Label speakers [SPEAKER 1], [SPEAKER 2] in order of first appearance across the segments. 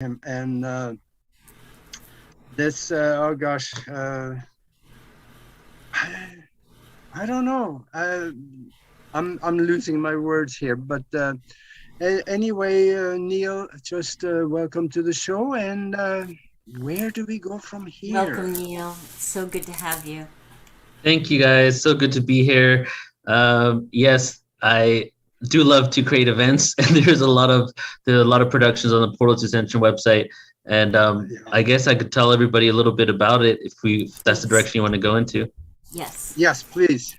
[SPEAKER 1] him. And this, oh gosh, I don't know. I'm losing my words here, but anyway, Neil, just welcome to the show. And where do we go from here?
[SPEAKER 2] Welcome, Neil. It's so good to have you.
[SPEAKER 3] Thank you guys. So good to be here. Yes, I do love to create events, and there are a lot of productions on the Portal to Ascension website. And
[SPEAKER 1] Yeah.
[SPEAKER 3] I guess I could tell everybody a little bit about it if that's the
[SPEAKER 2] Please.
[SPEAKER 3] direction you want to go into.
[SPEAKER 2] Yes.
[SPEAKER 1] Yes, please.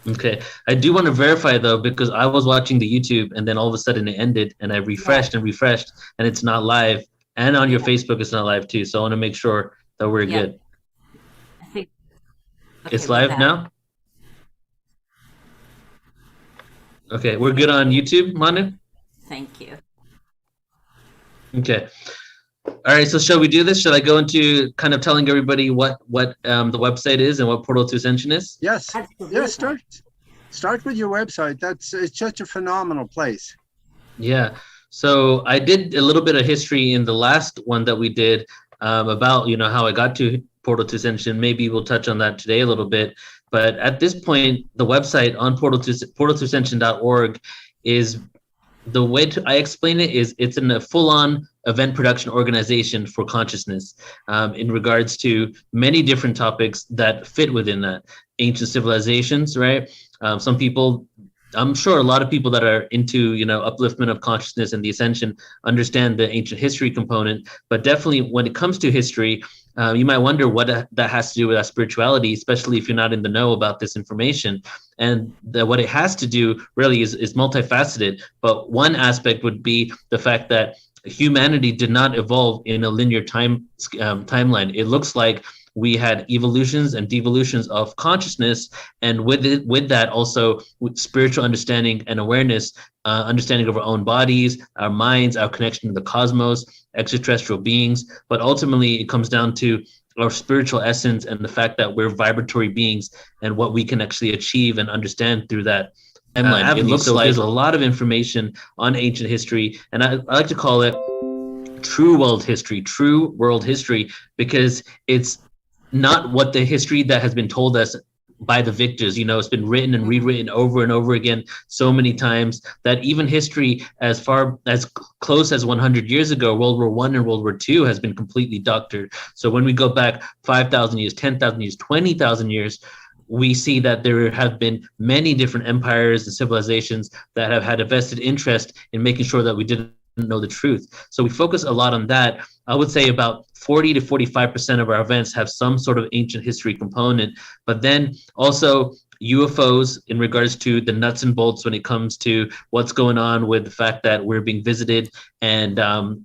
[SPEAKER 3] Okay, I do want to verify though because I was watching the YouTube and then all of a sudden it ended, and I
[SPEAKER 2] Yeah.
[SPEAKER 3] refreshed and refreshed, and it's not live. And on your
[SPEAKER 2] Yeah.
[SPEAKER 3] Facebook, it's not live too. So I want to make sure that we're
[SPEAKER 2] Yeah.
[SPEAKER 3] good.
[SPEAKER 2] I think. Okay,
[SPEAKER 3] It's
[SPEAKER 2] we're
[SPEAKER 3] live
[SPEAKER 2] back.
[SPEAKER 3] now. Okay, we're good on YouTube, Manu.
[SPEAKER 2] Thank you.
[SPEAKER 3] Okay. All right, so shall we do this? Should I go into kind of telling everybody what the website is and what Portal to Ascension is?
[SPEAKER 1] Yes. Yeah,
[SPEAKER 2] Absolutely.
[SPEAKER 1] start with your website. It's such a phenomenal place.
[SPEAKER 3] Yeah. So I did a little bit of history in the last one that we did about how I got to Portal to Ascension. Maybe we'll touch on that today a little bit. But at this point, the website on portal2ascension.org is the way I explain it is it's in a full-on event production organization for consciousness in regards to many different topics that fit within that. Ancient civilizations, right? Some people, I'm sure a lot of people that are into upliftment of consciousness and the ascension understand the ancient history component, but definitely when it comes to history, you might wonder what that has to do with our spirituality, especially if you're not in the know about this information. And what it has to do really is multifaceted. But one aspect would be the fact that humanity did not evolve in a linear timeline. It looks like we had evolutions and devolutions of consciousness, and with that also with spiritual understanding and awareness, understanding of our own bodies, our minds, our connection to the cosmos, extraterrestrial beings. But ultimately, it comes down to our spiritual essence and the fact that we're vibratory beings and what we can actually achieve and understand through that timeline. It looks like there's a lot of information on ancient history, and I like to call it true world history, because it's not what the history that has been told us by the victors. It's been written and
[SPEAKER 2] Hmm.
[SPEAKER 3] rewritten over and over again so many times that even history as far as close as 100 years ago, World War I and World War II, has been completely doctored. So when we go back 5,000 years, 10,000 years, 20,000 years, we see that there have been many different empires and civilizations that have had a vested interest in making sure that we didn't know the truth. So we focus a lot on that. I would say about 40 to 45% of our events have some sort of ancient history component, but then also UFOs in regards to the nuts and bolts when it comes to what's going on with the fact that we're being visited, and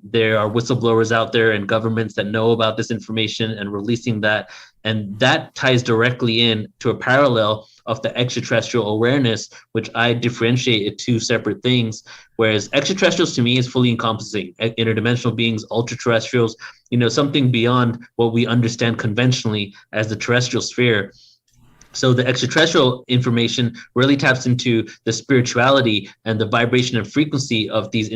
[SPEAKER 3] there are whistleblowers out there and governments that know about this information and releasing that. And that ties directly in to a parallel of the extraterrestrial awareness, which I differentiate into two separate things. Whereas extraterrestrials to me is fully encompassing interdimensional beings, ultra terrestrials, something beyond what we understand conventionally as the terrestrial sphere. So the extraterrestrial information really taps into the spirituality and the vibration and frequency of these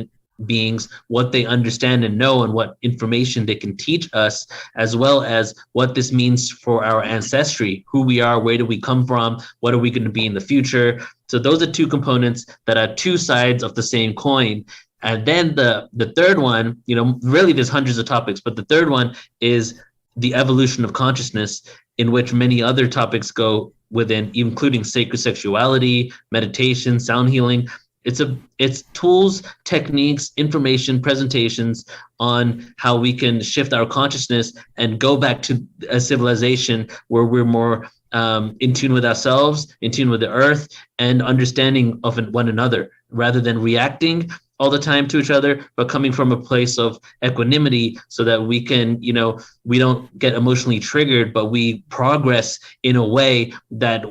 [SPEAKER 3] beings, what they understand and know, and what information they can teach us, as well as what this means for our ancestry, who we are, where do we come from, what are we going to be in the future. So those are two components that are two sides of the same coin. And then the third one, really there's hundreds of topics, but the third one is the evolution of consciousness, in which many other topics go within, including sacred sexuality, meditation, sound healing. It's tools, techniques, information, presentations on how we can shift our consciousness and go back to a civilization where we're more in tune with ourselves, in tune with the earth, and understanding of one another, rather than reacting all the time to each other, but coming from a place of equanimity so that we can, we don't get emotionally triggered, but we progress in a way that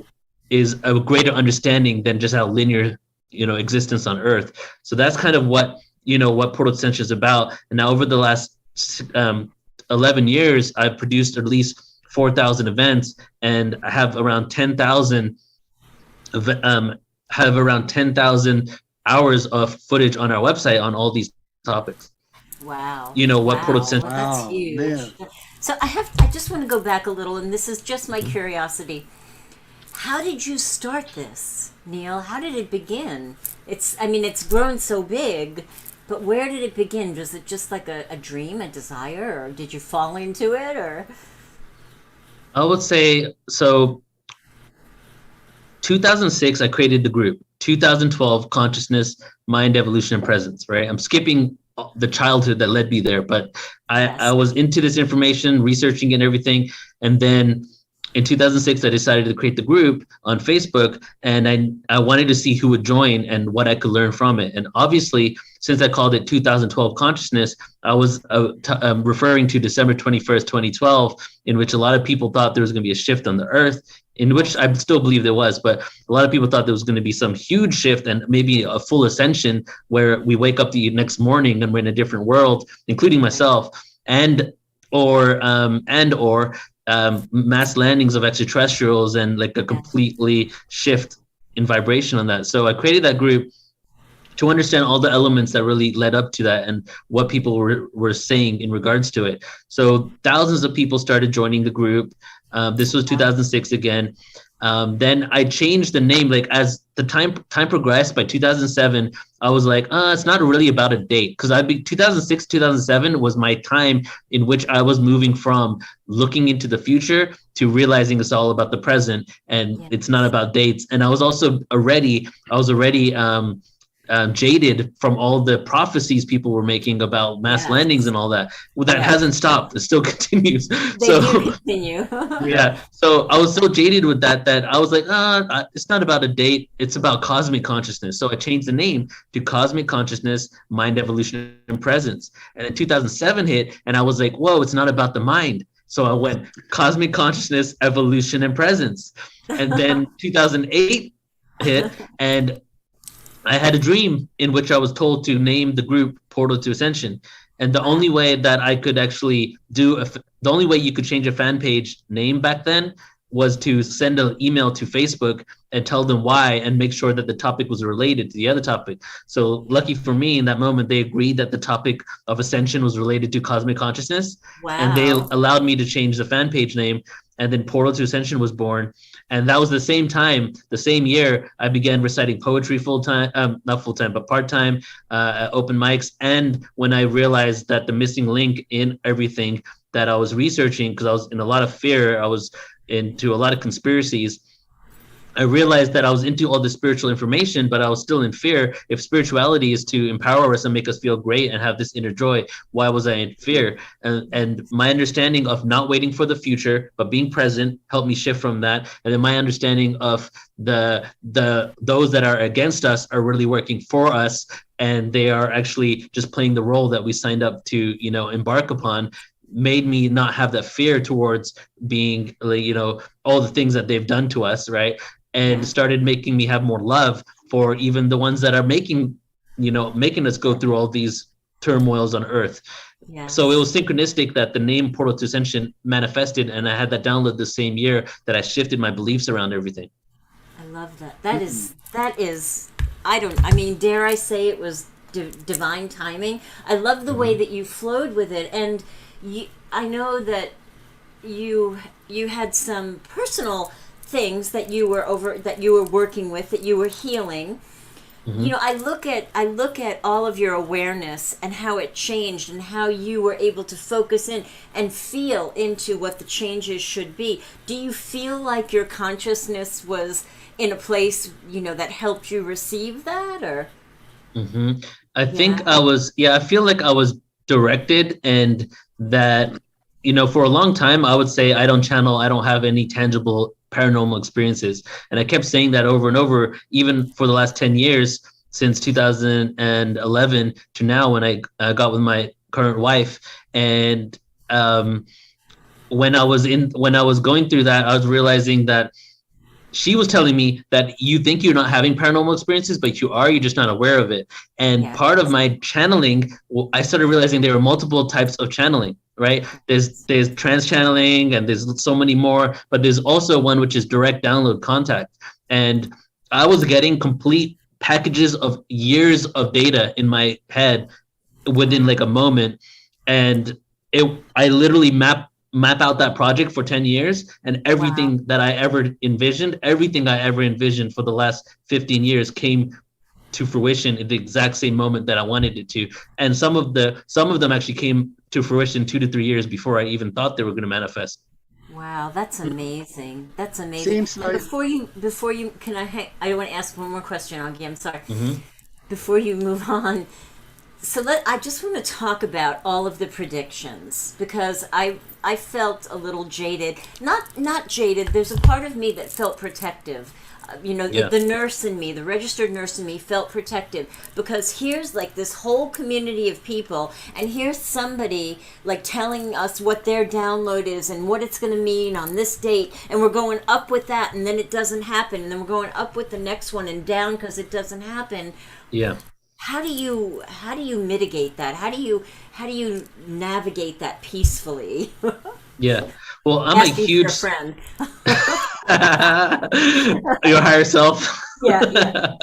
[SPEAKER 3] is a greater understanding than just our linear, existence on Earth. So that's kind of what Portal Ascension is about. And now over the last 11 years, I've produced at least 4,000 events, and I have around 10,000 have around 10,000 hours of footage on our website on all these topics.
[SPEAKER 2] Wow.
[SPEAKER 3] what Portal to
[SPEAKER 2] Wow.
[SPEAKER 3] Ascension.
[SPEAKER 2] Well, that's
[SPEAKER 1] Wow, man.
[SPEAKER 2] huge. So I just want to go back a little, and this is just my curiosity. How did you start this, Neil? How did it begin? I mean, it's grown so big, but where did it begin? Was it just like a dream, a desire, or did you fall into it, or?
[SPEAKER 3] I would say so. 2006, I created the group. 2012, consciousness, mind, evolution, and presence. Right. I'm skipping the childhood that led me there, but I
[SPEAKER 2] Yes.
[SPEAKER 3] was into this information, researching and everything, and then in 2006, I decided to create the group on Facebook, and I wanted to see who would join and what I could learn from it. And obviously, since I called it 2012 Consciousness, I was referring to December 21st, 2012, in which a lot of people thought there was going to be a shift on the earth, in which I still believe there was, but a lot of people thought there was going to be some huge shift and maybe a full ascension where we wake up the next morning and we're in a different world, including myself, and or mass landings of extraterrestrials and like a
[SPEAKER 2] Yeah.
[SPEAKER 3] completely shift in vibration on that. So I created that group to understand all the elements that really led up to that and what people were saying in regards to it. So thousands of people started joining the group. This was 2006 again. Then I changed the name. Like as the time progressed, by 2007, I was like, it's not really about a date, because 2006, 2007 was my time in which I was moving from looking into the future to realizing it's all about the present and
[SPEAKER 2] Yeah.
[SPEAKER 3] it's not about dates. And I was already jaded from all the prophecies people were making about mass
[SPEAKER 2] Yes.
[SPEAKER 3] landings and all that. Well, that
[SPEAKER 2] Yes.
[SPEAKER 3] hasn't stopped. It still continues.
[SPEAKER 2] They
[SPEAKER 3] So
[SPEAKER 2] do continue.
[SPEAKER 3] yeah. So I was so jaded with that I was like, it's not about a date. It's about cosmic consciousness. So I changed the name to Cosmic Consciousness, Mind, Evolution, and Presence. And then 2007 hit, and I was like, whoa, it's not about the mind. So I went Cosmic Consciousness, Evolution, and Presence. And then 2008 hit, and I had a dream in which I was told to name the group Portal to Ascension. And the only way that I could actually the only way you could change a fan page name back then was to send an email to Facebook and tell them why and make sure that the topic was related to the other topic. So lucky for me, in that moment, they agreed that the topic of Ascension was related to cosmic consciousness. And they
[SPEAKER 2] Wow.
[SPEAKER 3] allowed me to change the fan page name. And then Portal to Ascension was born. And that was the same time, the same year, I began reciting poetry full-time, not full-time, but part-time, open mics. And when I realized that the missing link in everything that I was researching, because I was in a lot of fear, I was into a lot of conspiracies, I realized that I was into all the spiritual information, but I was still in fear. If spirituality is to empower us and make us feel great and have this inner joy, why was I in fear? And my understanding of not waiting for the future, but being present, helped me shift from that. And then my understanding of those that are against us are really working for us, and they are actually just playing the role that we signed up to, embark upon, made me not have that fear towards being, all the things that they've done to us, right? And started making me have more love for even the ones that are making us go through all these turmoils on earth.
[SPEAKER 2] Yes.
[SPEAKER 3] So it was synchronistic that the name Portal to Ascension manifested, and I had that download the same year that I shifted my beliefs around everything.
[SPEAKER 2] I love that. That is, I mean, dare I say it was divine timing. I love the way that you flowed with it. And I know that you had some personal things that you were working with, that you were healing. I look at all of your awareness and how it changed and how you were able to focus in and feel into what the changes should be. Do you feel like your consciousness was in a place, that helped you receive that, or?
[SPEAKER 3] I think I feel like I was directed, and that, for a long time, I would say I don't have any tangible paranormal experiences. And I kept saying that over and over, even for the last 10 years, since 2011 to now, when I got with my current wife. And when I was going through that, I was realizing that she was telling me that you think you're not having paranormal experiences, but you're just not aware of it. And part of my channeling, I started realizing there were multiple types of channeling, right? There's trance channeling, and there's so many more, but there's also one which is direct download contact. And I was getting complete packages of years of data in my head within like a moment. And I literally map out that project for 10 years, and everything that I ever envisioned for the last 15 years came to fruition at the exact same moment that I wanted it to. And some of them actually came to fruition 2 to 3 years before I even thought they were going to manifest.
[SPEAKER 2] Wow, that's amazing. That's amazing.
[SPEAKER 1] Seems
[SPEAKER 2] And
[SPEAKER 1] like
[SPEAKER 2] before you, can I want to ask one more question, Augie. I'm sorry.
[SPEAKER 3] Mm-hmm.
[SPEAKER 2] Before you move on, so I just want to talk about all of the predictions because I felt a little jaded. Not jaded. There's a part of me that felt protective. The nurse in me, the registered nurse in me, felt protective because here's like this whole community of people, and here's somebody like telling us what their download is and what it's going to mean on this date, and we're going up with that, and then it doesn't happen, and then we're going up with the next one and down because it doesn't happen.
[SPEAKER 3] Yeah.
[SPEAKER 2] How do you mitigate that? How do you navigate that peacefully?
[SPEAKER 3] Yeah. Well, I'm a huge
[SPEAKER 2] friend.
[SPEAKER 3] Your higher self.
[SPEAKER 2] Yeah.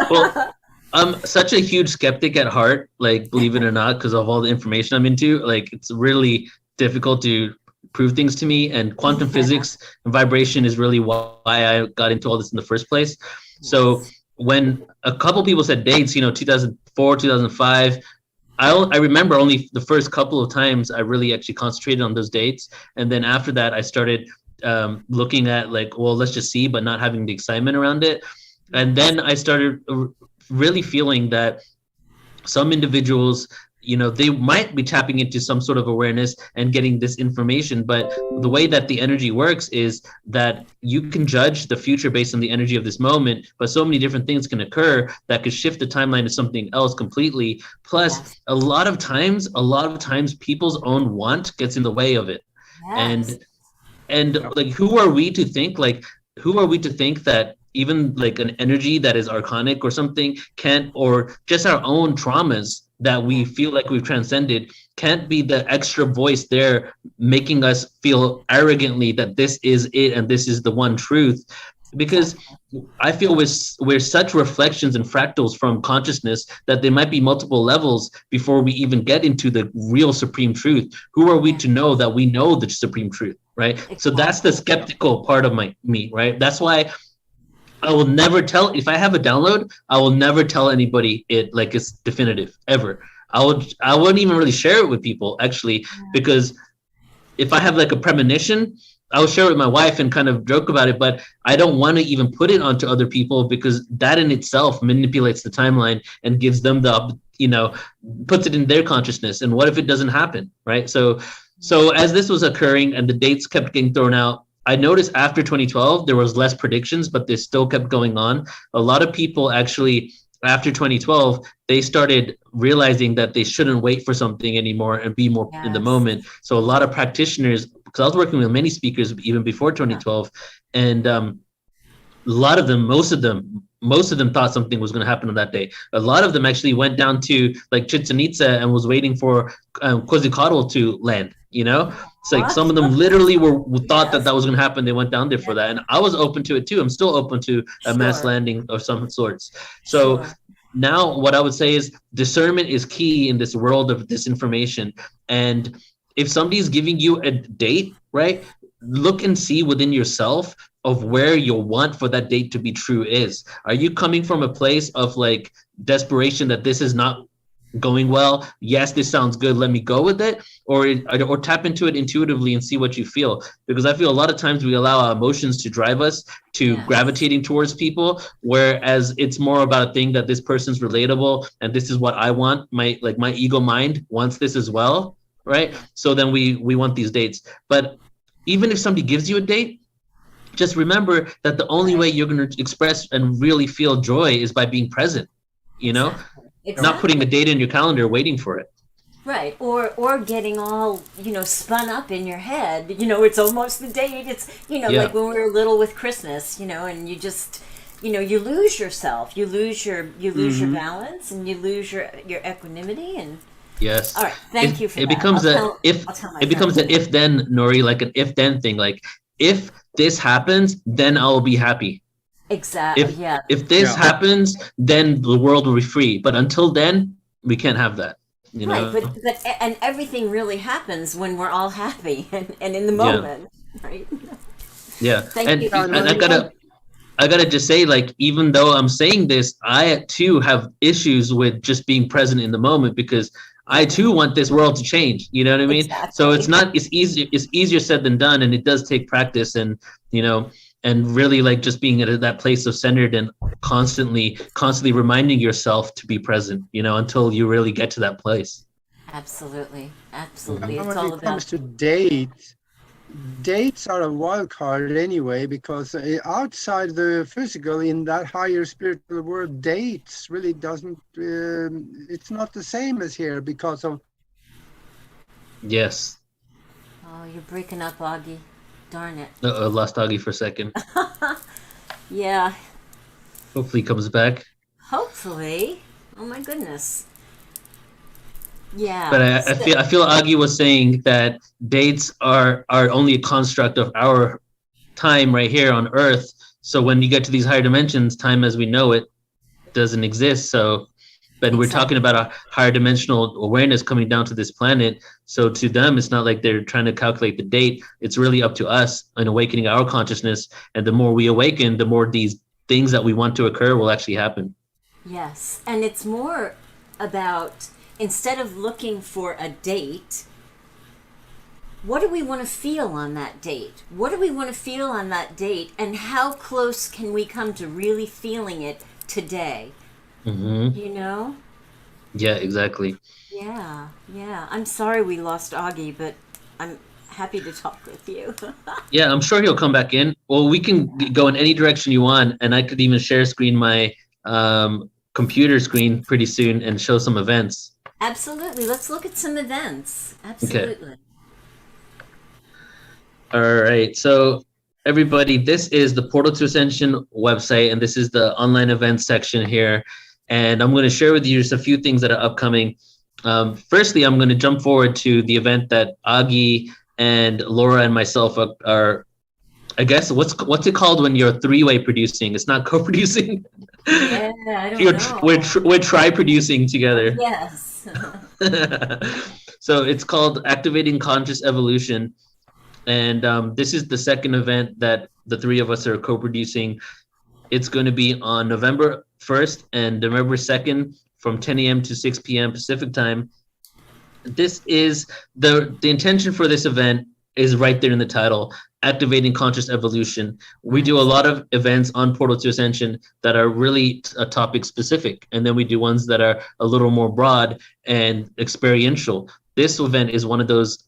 [SPEAKER 3] Well, I'm such a huge skeptic at heart, like believe it or not, because of all the information I'm into. Like it's really difficult to prove things to me, and quantum physics and vibration is really why I got into all this in the first place. So when a couple people said dates, 2004, 2005, I remember only the first couple of times I really actually concentrated on those dates. And then after that, I started looking at like, well, let's just see, but not having the excitement around it. And then I started really feeling that some individuals, they might be tapping into some sort of awareness and getting this information. But the way that the energy works is that you can judge the future based on the energy of this moment, but so many different things can occur that could shift the timeline to something else completely. Plus, a lot of times people's own want gets in the way of it.
[SPEAKER 2] Yes.
[SPEAKER 3] And like, who are we to think that even like an energy that is archonic or something can't, or just our own traumas that we feel like we've transcended, can't be the extra voice there making us feel arrogantly that this is it and this is the one truth. Because I feel we're such reflections and fractals from consciousness that there might be multiple levels before we even get into the real supreme truth. Who are we to know that we know the supreme truth, right? Exactly. So that's the skeptical part of me, right? That's why I will never tell, if I have a download, I will never tell anybody it like it's definitive ever. I wouldn't even really share it with people actually, because if I have like a premonition, I'll share it with my wife and kind of joke about it, but I don't want to even put it onto other people because that in itself manipulates the timeline and gives them puts it in their consciousness. And what if it doesn't happen, right? So as this was occurring and the dates kept getting thrown out, I noticed after 2012, there was less predictions, but they still kept going on. A lot of people actually, after 2012, they started realizing that they shouldn't wait for something anymore and be more in the moment. So a lot of practitioners, because I was working with many speakers even before 2012, and a lot of them, most of them thought something was going to happen on that day. A lot of them actually went down to like Chichen Itza and was waiting for Quetzalcoatl to land, It's like some of them literally thought that was going to happen. They went down there for that. And I was open to it too. I'm still open to a mass landing of some sorts. So now what I would say is discernment is key in this world of disinformation. And if somebody's giving you a date, right, look and see within yourself of where your want for that date to be true is. Are you coming from a place of like desperation that this is not going well? Yes, this sounds good, let me go with it, or tap into it intuitively and see what you feel. Because I feel a lot of times we allow our emotions to drive us to gravitating towards people, whereas it's more about a thing that this person's relatable and this is what I want. My ego mind wants this as well, right? So then we want these dates. But even if somebody gives you a date, just remember that the only way you're going to express and really feel joy is by being present, Exactly. Not putting a date in your calendar, waiting for it.
[SPEAKER 2] Right. Or getting all, spun up in your head. It's almost the date. It's, like when we were little with Christmas, and you just, you lose yourself. You lose your balance, and you lose your equanimity. And
[SPEAKER 3] yes.
[SPEAKER 2] All right. Thank you for that.
[SPEAKER 3] It becomes an if then, Nori, like an if then thing. Like if this happens, then I'll be happy.
[SPEAKER 2] Exactly.
[SPEAKER 3] If this happens, then the world will be free. But until then, we can't have that. you
[SPEAKER 2] Right,
[SPEAKER 3] know?
[SPEAKER 2] but and everything really happens when we're all happy and in the
[SPEAKER 3] Yeah,
[SPEAKER 2] moment, right?
[SPEAKER 3] yeah.
[SPEAKER 2] Thank you.
[SPEAKER 1] Yeah,
[SPEAKER 3] And
[SPEAKER 1] no, no.
[SPEAKER 3] I gotta just say, like, even though I'm saying this, I too have issues with just being present in the moment because I
[SPEAKER 2] Right.
[SPEAKER 3] too want this world to change. You know what I mean? So it's
[SPEAKER 2] Exactly.
[SPEAKER 3] not it's easier said than done, and it does take practice and you know and really like just being at that place of centered and constantly reminding yourself to be present. You know, until you really get to that place.
[SPEAKER 2] Absolutely.
[SPEAKER 3] Hmm.
[SPEAKER 2] Absolutely.
[SPEAKER 1] And
[SPEAKER 2] It's
[SPEAKER 1] when
[SPEAKER 2] all
[SPEAKER 1] it
[SPEAKER 2] about
[SPEAKER 1] comes to dates are a wild card anyway, because outside the physical, in that higher spiritual world, dates really doesn't, it's not the same as here because of,
[SPEAKER 3] Yes.
[SPEAKER 2] oh, you're breaking up, Augie. Darn it.
[SPEAKER 3] Lost Augie for a second.
[SPEAKER 2] Yeah.
[SPEAKER 3] Hopefully, he comes back.
[SPEAKER 2] Hopefully. Oh my goodness.
[SPEAKER 3] But
[SPEAKER 2] Yeah.
[SPEAKER 3] I feel Augie was saying that dates are only a construct of our time right here on Earth. So when you get to these higher dimensions, time as we know it doesn't exist. So, but we're talking
[SPEAKER 2] Exactly.
[SPEAKER 3] about a higher dimensional awareness coming down to this planet. So to them, it's not like they're trying to calculate the date. It's really up to us in awakening our consciousness. And the more we awaken, the more these things that we want to occur will actually happen.
[SPEAKER 2] Yes. And it's more about instead of looking for a date, what do we want to feel on that date? What do we want to feel on that date? And how close can we come to really feeling it today?
[SPEAKER 3] Hmm.
[SPEAKER 2] You know?
[SPEAKER 3] Yeah, exactly.
[SPEAKER 2] Yeah, yeah. I'm sorry we lost Augie, but I'm happy to talk with you.
[SPEAKER 3] Yeah, I'm sure he'll come back in. Well, we can go in any direction you want, and I could even share screen my computer screen pretty soon and show some events.
[SPEAKER 2] Absolutely. Let's look at some events.
[SPEAKER 3] Okay.
[SPEAKER 2] Absolutely.
[SPEAKER 3] All right. So, everybody, this is the Portal to Ascension website, and this is the online events section here. And I'm going to share with you just a few things that are upcoming. Firstly, I'm going to jump forward to the event that Augie and Laura and myself are I guess what's it called when you're three-way producing? It's not co-producing.
[SPEAKER 2] Yeah, I don't
[SPEAKER 3] You're
[SPEAKER 2] know.
[SPEAKER 3] we're try-producing together.
[SPEAKER 2] Yes.
[SPEAKER 3] So it's called Activating Conscious Evolution, and this is the second event that the three of us are co-producing. It's going to be on November 1st and November 2nd from 10 a.m. to 6 p.m. Pacific time. This is the intention for this event is right there in the title, activating conscious evolution. We do a
[SPEAKER 2] Nice.
[SPEAKER 3] lot of events on Portal to Ascension that are really topic specific, and then we do ones that are a little more broad and experiential. This event is one of those,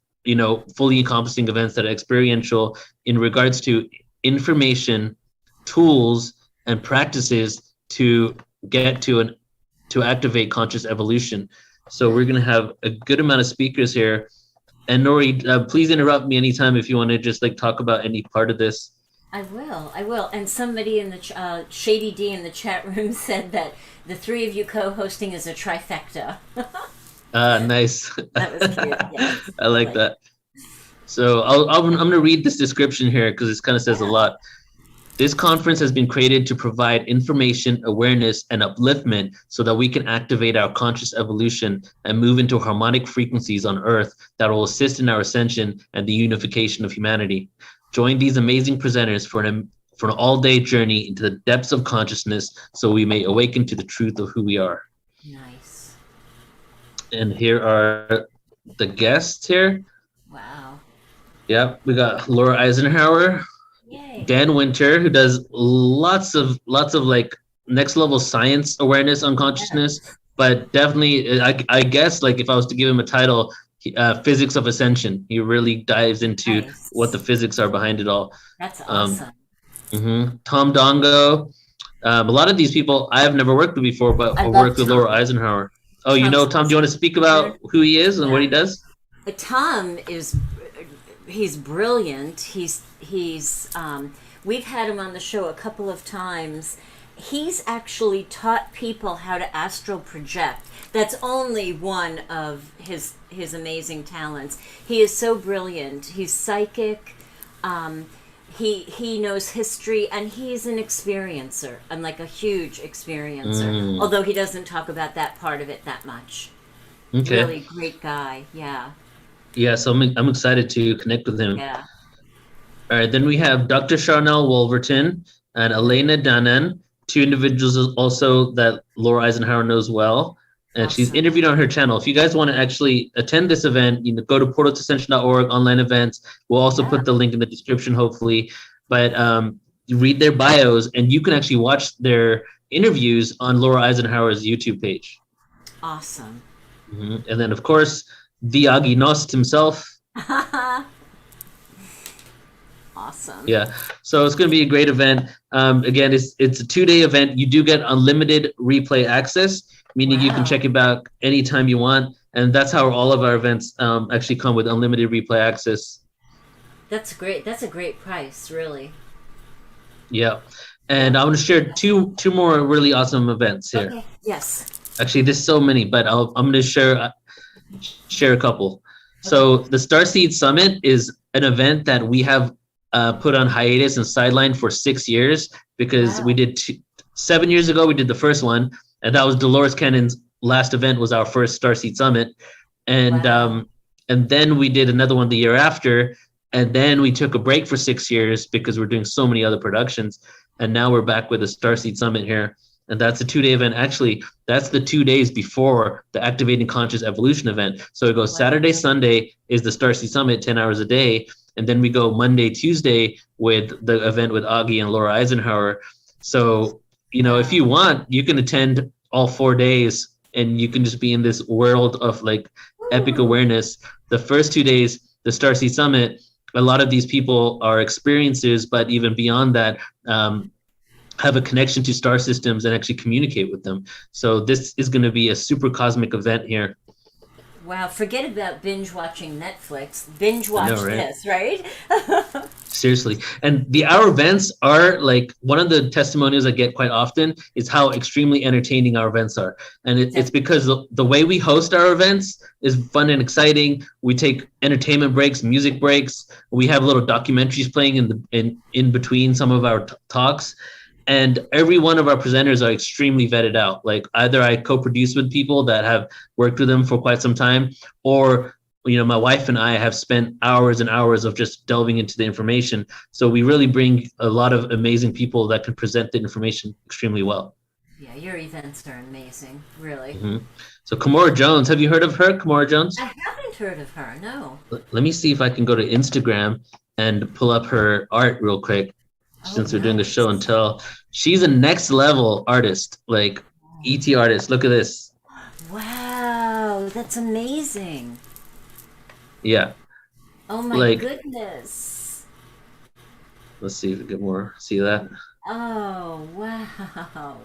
[SPEAKER 3] fully encompassing events that are experiential in regards to information, tools, and practices to get to activate conscious evolution. So we're
[SPEAKER 2] Nice.
[SPEAKER 3] going to have a good amount of speakers here. And Nori, please interrupt me anytime if you want to just like talk about any part of this.
[SPEAKER 2] I will. I will. And somebody in the Shady D in the chat room said that the three of you co-hosting is a trifecta.
[SPEAKER 3] Nice.
[SPEAKER 2] That was cute. Yes,
[SPEAKER 3] I
[SPEAKER 2] I
[SPEAKER 3] like
[SPEAKER 2] like.
[SPEAKER 3] that. So I'm going to read this description here because it kind of says a
[SPEAKER 2] Yeah.
[SPEAKER 3] lot. This conference has been created to provide information, awareness, and upliftment so that we can activate our conscious evolution and move into harmonic frequencies on Earth that will assist in our ascension and the unification of humanity. Join these amazing presenters for an all-day journey into the depths of consciousness so we may awaken to the truth of who we are.
[SPEAKER 2] Nice.
[SPEAKER 3] And here are the guests here.
[SPEAKER 2] Wow.
[SPEAKER 3] Yep, we got Laura Eisenhower,
[SPEAKER 2] Yay.
[SPEAKER 3] Dan Winter, who does lots of like next level science awareness on consciousness,
[SPEAKER 2] Yes.
[SPEAKER 3] but definitely, I guess like if I was to give him a title, physics of ascension. He really dives into what the
[SPEAKER 2] Nice.
[SPEAKER 3] physics are behind it all.
[SPEAKER 2] That's
[SPEAKER 3] Um,
[SPEAKER 2] awesome.
[SPEAKER 3] Tom Dongo. A lot of these people I have never worked with before, but
[SPEAKER 2] I
[SPEAKER 3] I've
[SPEAKER 2] love
[SPEAKER 3] worked with Laura
[SPEAKER 2] Tom.
[SPEAKER 3] Eisenhower. Oh,
[SPEAKER 2] Tom's
[SPEAKER 3] Tom, do you want to
[SPEAKER 2] awesome.
[SPEAKER 3] speak
[SPEAKER 2] Hmm.
[SPEAKER 3] about who he is and what he
[SPEAKER 2] Yeah.
[SPEAKER 3] does?
[SPEAKER 2] Tom is he's brilliant. We've had him on the show a couple of times. He's actually taught people how to astral project. That's only one of his amazing talents. He is so brilliant. He's psychic. Um, he knows history, and he's an experiencer, and like a huge experiencer.
[SPEAKER 3] Mm,
[SPEAKER 2] Although he doesn't talk about that part of it that much.
[SPEAKER 3] Okay.
[SPEAKER 2] Really great guy. Yeah.
[SPEAKER 3] Yeah, so I'm excited to connect with him.
[SPEAKER 2] Yeah.
[SPEAKER 3] All right, then we have Dr. Charnel Wolverton and Elena Danan, two individuals also that Laura Eisenhower knows well. And she's
[SPEAKER 2] Awesome.
[SPEAKER 3] interviewed on her channel. If you guys want to actually attend this event, go to portaltoascension.org, online events. We'll also
[SPEAKER 2] Yeah.
[SPEAKER 3] put the link in the description, hopefully. But you read their bios, and you can actually watch their interviews on Laura Eisenhower's YouTube page.
[SPEAKER 2] Awesome.
[SPEAKER 3] And then, of course, the Aginost himself.
[SPEAKER 2] Awesome.
[SPEAKER 3] Yeah, so it's going to be a great event. Again, it's a 2-day event. You do get unlimited replay access, meaning you can check it back anytime you want. And that's how all of our events actually come with unlimited replay access.
[SPEAKER 2] That's great. That's a great price, really.
[SPEAKER 3] Yeah, and I'm going to share two more really awesome events here.
[SPEAKER 2] Okay. Yes.
[SPEAKER 3] Actually, there's so many, but I'm going to share a couple. So the Starseed Summit is an event that we have put on hiatus and sidelined for 6 years because we did 7 years ago. We did the first one, and that was Dolores Cannon's last event. Was our first Starseed Summit, and and then we did another one the year after, and then we took a break for 6 years because we're doing so many other productions, and now we're back with the Starseed Summit here. And that's a 2-day event. Actually, that's the 2 days before the Activating Conscious Evolution event. So it goes Saturday, Sunday is the Starseed Summit, 10 hours a day. And then we go Monday, Tuesday with the event with Augie and Laura Eisenhower. So, if you want, you can attend all 4 days and you can just be in this world of like epic awareness. The first 2 days, the Starseed Summit, a lot of these people are experiencers, but even beyond that, have a connection to star systems and actually communicate with them. So this is going to be a super cosmic event here.
[SPEAKER 2] Wow, forget about binge watching Netflix. Binge watch this, right?
[SPEAKER 3] Seriously. And our events are like, one of the testimonials I get quite often is how extremely entertaining our events are. And it's because the way we host our events is fun and exciting. We take entertainment breaks, music breaks. We have little documentaries playing in between some of our talks. And every one of our presenters are extremely vetted out. Like either I co-produce with people that have worked with them for quite some time, or my wife and I have spent hours and hours of just delving into the information. So we really bring a lot of amazing people that can present the information extremely well.
[SPEAKER 2] Yeah, your events are amazing, really.
[SPEAKER 3] So Kimora Jones, have you heard of her, Kimora Jones?
[SPEAKER 2] I haven't heard of her, no.
[SPEAKER 3] Let me see if I can go to Instagram and pull up her art real quick. Since we're doing the show and tell, she's a next level artist, like ET artist. Look at this.
[SPEAKER 2] Wow, that's amazing.
[SPEAKER 3] Yeah.
[SPEAKER 2] Oh my goodness.
[SPEAKER 3] Let's see if we get more. See that?
[SPEAKER 2] Oh, wow.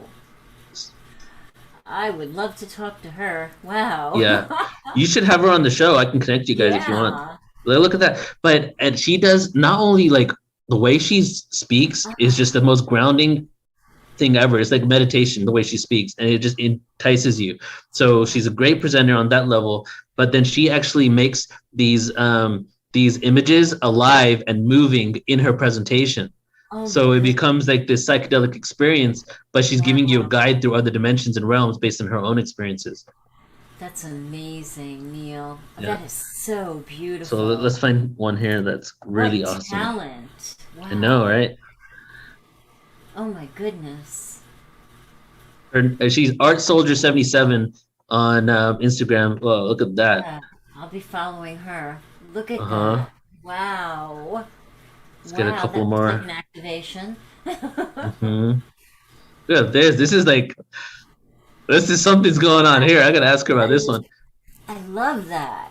[SPEAKER 2] I would love to talk to her. Wow.
[SPEAKER 3] Yeah. You should have her on the show. I can connect you guys if you want. Look at that. And she does not only like, the way she speaks is just the most grounding thing ever. It's like meditation, the way she speaks, and it just entices you. So she's a great presenter on that level, but then she actually makes these images alive and moving in her presentation. So it becomes like this psychedelic experience, but she's giving you a guide through other dimensions and realms based on her own experiences.
[SPEAKER 2] That's amazing, Neil. Yeah. That is so beautiful.
[SPEAKER 3] So let's find one here that's really awesome.
[SPEAKER 2] Talent. Wow.
[SPEAKER 3] I know, right?
[SPEAKER 2] Oh my goodness.
[SPEAKER 3] She's Art Soldier 77 on Instagram. Whoa, look at that.
[SPEAKER 2] Yeah, I'll be following her. Look at that. Wow.
[SPEAKER 3] Let's get a couple more.
[SPEAKER 2] Like an activation.
[SPEAKER 3] Yeah, this is something's going on here. I gotta ask her about this one.
[SPEAKER 2] I love that.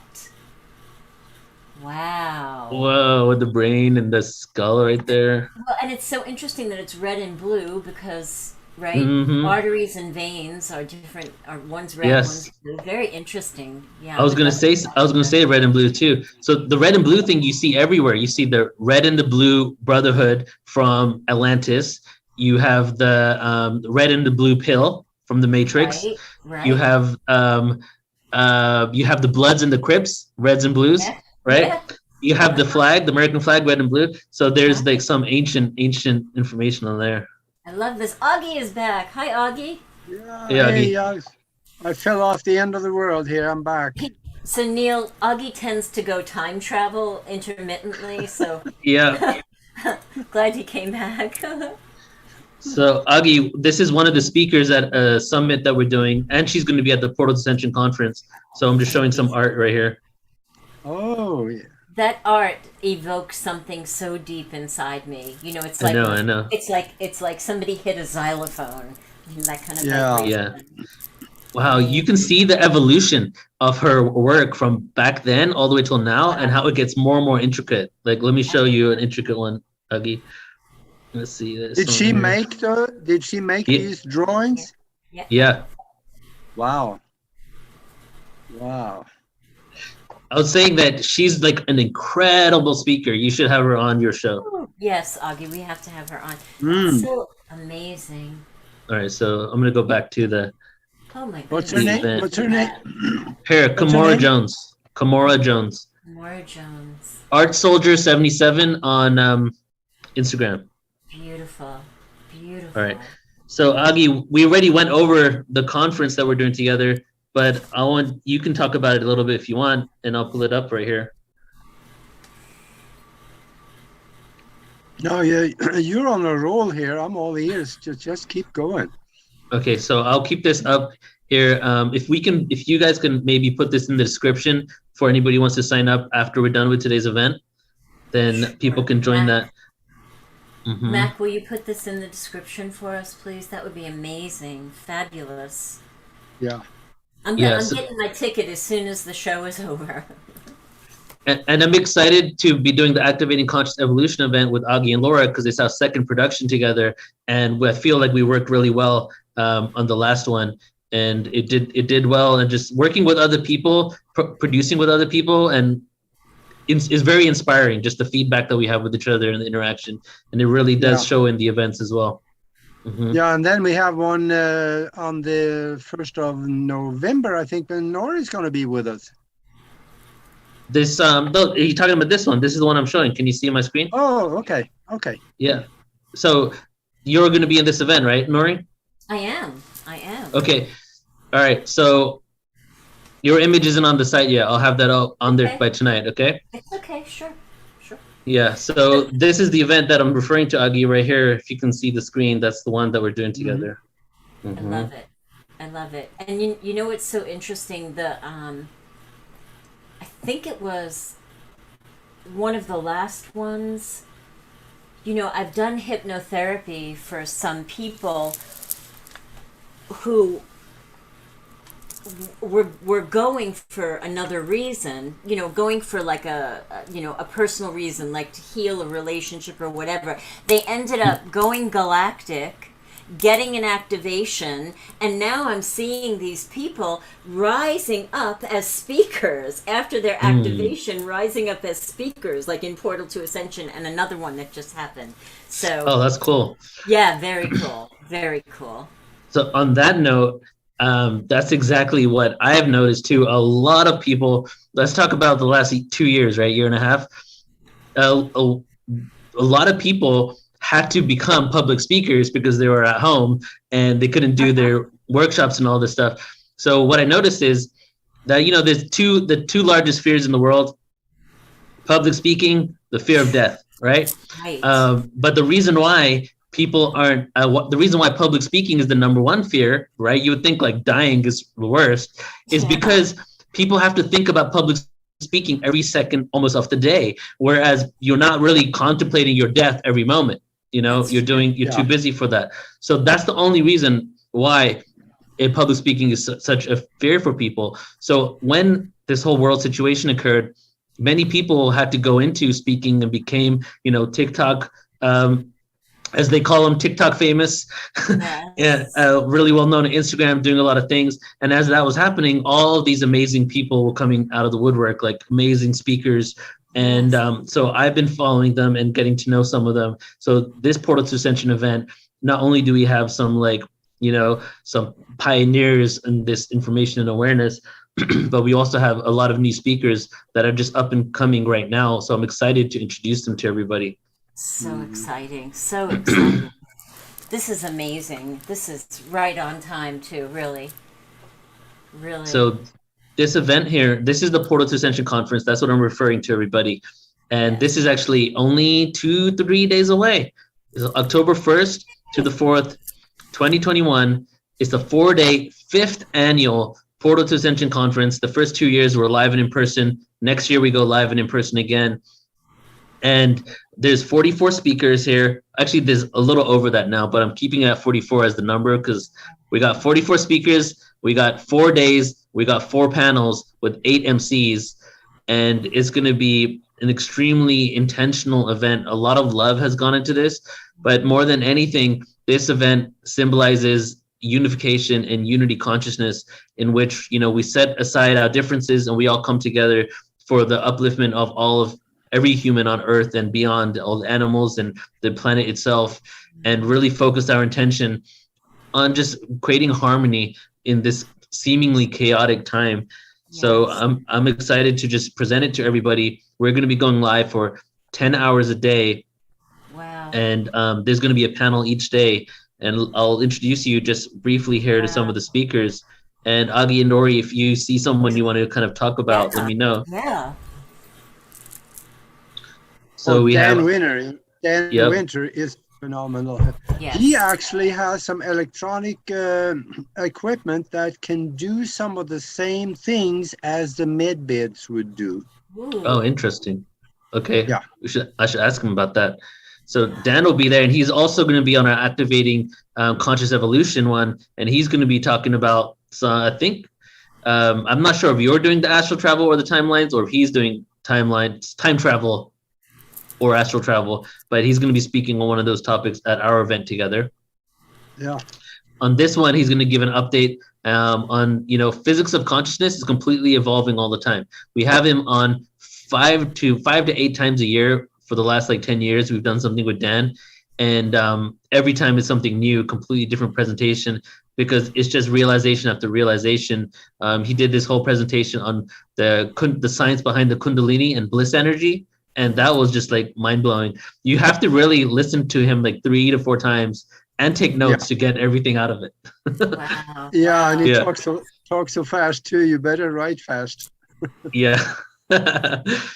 [SPEAKER 2] Wow.
[SPEAKER 3] Whoa, with the brain and the skull right there.
[SPEAKER 2] Well, and it's so interesting that it's red and blue because, arteries and veins are different. One's red, one's blue. Very interesting. Yeah.
[SPEAKER 3] I was gonna say red and blue too. So the red and blue thing you see everywhere. You see the red and the blue brotherhood from Atlantis. You have the red and the blue pill from the Matrix.
[SPEAKER 2] Right.
[SPEAKER 3] You have the Bloods and the Crips, reds and blues, right? Yeah. You have the flag, the American flag, red and blue. So there's like some ancient information on there.
[SPEAKER 2] I love this. Augie is back. Hi, Augie.
[SPEAKER 1] Yeah, hey, Augie. I fell off the end of the world here. I'm back.
[SPEAKER 2] So Neil, Augie tends to go time travel intermittently, so
[SPEAKER 3] Yeah.
[SPEAKER 2] glad you came back.
[SPEAKER 3] So Agi, this is one of the speakers at a summit that we're doing, and she's going to be at the Portal Ascension conference. So I'm just showing some art right here.
[SPEAKER 1] Oh, yeah.
[SPEAKER 2] That art evokes something so deep inside me. You know, it's like
[SPEAKER 3] I know.
[SPEAKER 2] it's like somebody hit a xylophone. That kind of
[SPEAKER 1] Yeah.
[SPEAKER 2] vibration.
[SPEAKER 3] Yeah. Wow, you can see the evolution of her work from back then all the way till now, and how it gets more and more intricate. Like, let me show you an intricate one, Agi. Let's see this.
[SPEAKER 1] Did she make these drawings?
[SPEAKER 2] Yeah.
[SPEAKER 3] Yeah.
[SPEAKER 1] Wow. Wow.
[SPEAKER 3] I was saying that she's like an incredible speaker. You should have her on your show.
[SPEAKER 2] Yes, Augie, we have to have her on.
[SPEAKER 1] Mm.
[SPEAKER 2] So amazing.
[SPEAKER 3] All right, so I'm gonna go back to the.
[SPEAKER 2] Oh my goodness.
[SPEAKER 1] What's her name?
[SPEAKER 3] Event.
[SPEAKER 1] What's her name?
[SPEAKER 3] Here,
[SPEAKER 1] What's her
[SPEAKER 3] Kamora
[SPEAKER 1] name?
[SPEAKER 3] Jones. Kamora Jones.
[SPEAKER 2] Kamora Jones.
[SPEAKER 3] Art Soldier 77 on Instagram.
[SPEAKER 2] Beautiful. Beautiful.
[SPEAKER 3] All right. So Agi, we already went over the conference that we're doing together, but you can talk about it a little bit if you want, and I'll pull it up right here.
[SPEAKER 1] No, yeah, you're on a roll here. I'm all ears. Just keep going.
[SPEAKER 3] Okay, so I'll keep this up here. If you guys can maybe put this in the description for anybody who wants to sign up after we're done with today's event, then people can join that. Mm-hmm.
[SPEAKER 2] Mac, will you put this in the description for us, please? That would be amazing. Fabulous.
[SPEAKER 1] Yeah.
[SPEAKER 2] I'm getting my ticket as soon as the show is over.
[SPEAKER 3] And I'm excited to be doing the Activating Conscious Evolution event with Augie and Laura because it's our second production together, and I feel like we worked really well on the last one, and it did well. And just working with other people, producing with other people, and is very inspiring. Just the feedback that we have with each other and the interaction, and it really does show in the events as well. Mm-hmm.
[SPEAKER 1] Yeah, and then we have one on the 1st of November, I think, when Nori's going to be with us.
[SPEAKER 3] This no, you're talking about this one. This is the one I'm showing. Can you see my screen?
[SPEAKER 1] Oh, okay.
[SPEAKER 3] Yeah. So you're going to be in this event, right, Nori?
[SPEAKER 2] I am.
[SPEAKER 3] Okay. All right. So your image isn't on the site yet. I'll have that on there by tonight. Okay.
[SPEAKER 2] It's okay. Sure.
[SPEAKER 3] Yeah. So this is the event that I'm referring to, Agi, right here. If you can see the screen, that's the one that we're doing together.
[SPEAKER 2] Mm-hmm. I love it. And you know what's so interesting? I think it was one of the last ones. You know, I've done hypnotherapy for some people who were going for another reason, you know, going for like a personal reason, like to heal a relationship or whatever. They ended up going galactic, getting an activation, and now I'm seeing these people rising up as speakers after their activation, rising up as speakers, like in Portal to Ascension, and another one that just happened. So
[SPEAKER 3] that's cool.
[SPEAKER 2] Yeah, very cool. Very cool.
[SPEAKER 3] So on that note, that's exactly what I have noticed too. A lot of people, let's talk about the last 2 years, right? Year and a half. A lot of people had to become public speakers because they were at home and they couldn't do their workshops and all this stuff. So what I noticed is that, you know, there's the two largest fears in the world: public speaking, the fear of death, right?
[SPEAKER 2] Right.
[SPEAKER 3] But the reason why people aren't, the reason why public speaking is the number one fear, right? You would think like dying is the worst, is because people have to think about public speaking every second almost of the day, whereas you're not really contemplating your death every moment. You know, you're too busy for that. So that's the only reason why public speaking is such a fear for people. So when this whole world situation occurred, many people had to go into speaking and became, you know, TikTok, as they call them, TikTok famous.
[SPEAKER 2] Yes.
[SPEAKER 3] Really well known on Instagram, doing a lot of things. And as that was happening, all of these amazing people were coming out of the woodwork, like amazing speakers. And so I've been following them and getting to know some of them. So this Portal to Ascension event, not only do we have some, like, you know, some pioneers in this information and awareness, but we also have a lot of new speakers that are just up and coming right now. So I'm excited to introduce them to everybody.
[SPEAKER 2] So exciting. So exciting. This is amazing. This is right on time too, really. Really?
[SPEAKER 3] So this event here, this is the Portal to Ascension conference. That's what I'm referring to, everybody. And this
[SPEAKER 2] Yes.
[SPEAKER 3] is actually only 2-3 days away. It's October 1st to the 4th, 2021. It's the 4-day, fifth annual Portal to Ascension conference. The first 2 years were live and in person. Next year we go live and in person again. And there's 44 speakers here. Actually, there's a little over that now, but I'm keeping it at 44 as the number because we got 44 speakers. We got 4 days. We got 4 panels with 8 MCs, and it's going to be an extremely intentional event. A lot of love has gone into this, but more than anything, this event symbolizes unification and unity consciousness, in which we set aside our differences and we all come together for the upliftment of all of every human on Earth and beyond, all the animals and the planet itself, and really focus our intention on just creating harmony in this seemingly chaotic time. So
[SPEAKER 2] Yes.
[SPEAKER 3] I'm excited to just present it to everybody. We're going to be going live for 10 hours a day,
[SPEAKER 2] Wow.
[SPEAKER 3] and there's going to be a panel each day. And I'll introduce you just briefly here to some of the speakers. And Agi and Nori, if you see someone you want to kind of talk about, let me know.
[SPEAKER 2] Yeah.
[SPEAKER 3] So we
[SPEAKER 1] Dan
[SPEAKER 3] have,
[SPEAKER 1] Winter. Dan
[SPEAKER 3] yep.
[SPEAKER 1] Winter is phenomenal.
[SPEAKER 2] Yes.
[SPEAKER 1] He actually has some electronic equipment that can do some of the same things as the med beds would do.
[SPEAKER 2] Ooh.
[SPEAKER 3] Oh, interesting. Okay.
[SPEAKER 1] Yeah.
[SPEAKER 3] I should ask him about that. So Dan will be there, and he's also going to be on our activating conscious evolution one, and he's going to be talking about. So I think I'm not sure if you're doing the astral travel or the timelines, or if he's doing time travel or astral travel, but he's going to be speaking on one of those topics at our event together.
[SPEAKER 1] Yeah.
[SPEAKER 3] On this one, he's going to give an update on, physics of consciousness is completely evolving all the time. We have him on 5 to 8 times a year for the last 10 years. We've done something with Dan, and every time it's something new, completely different presentation, because it's just realization after realization. He did this whole presentation on the science behind the Kundalini and bliss energy, and that was just mind blowing. You have to really listen to him 3 to 4 times and take notes to get everything out of it.
[SPEAKER 2] Wow.
[SPEAKER 1] Yeah, and he
[SPEAKER 3] Yeah.
[SPEAKER 1] talks so fast too. You better write fast.
[SPEAKER 3] Yeah.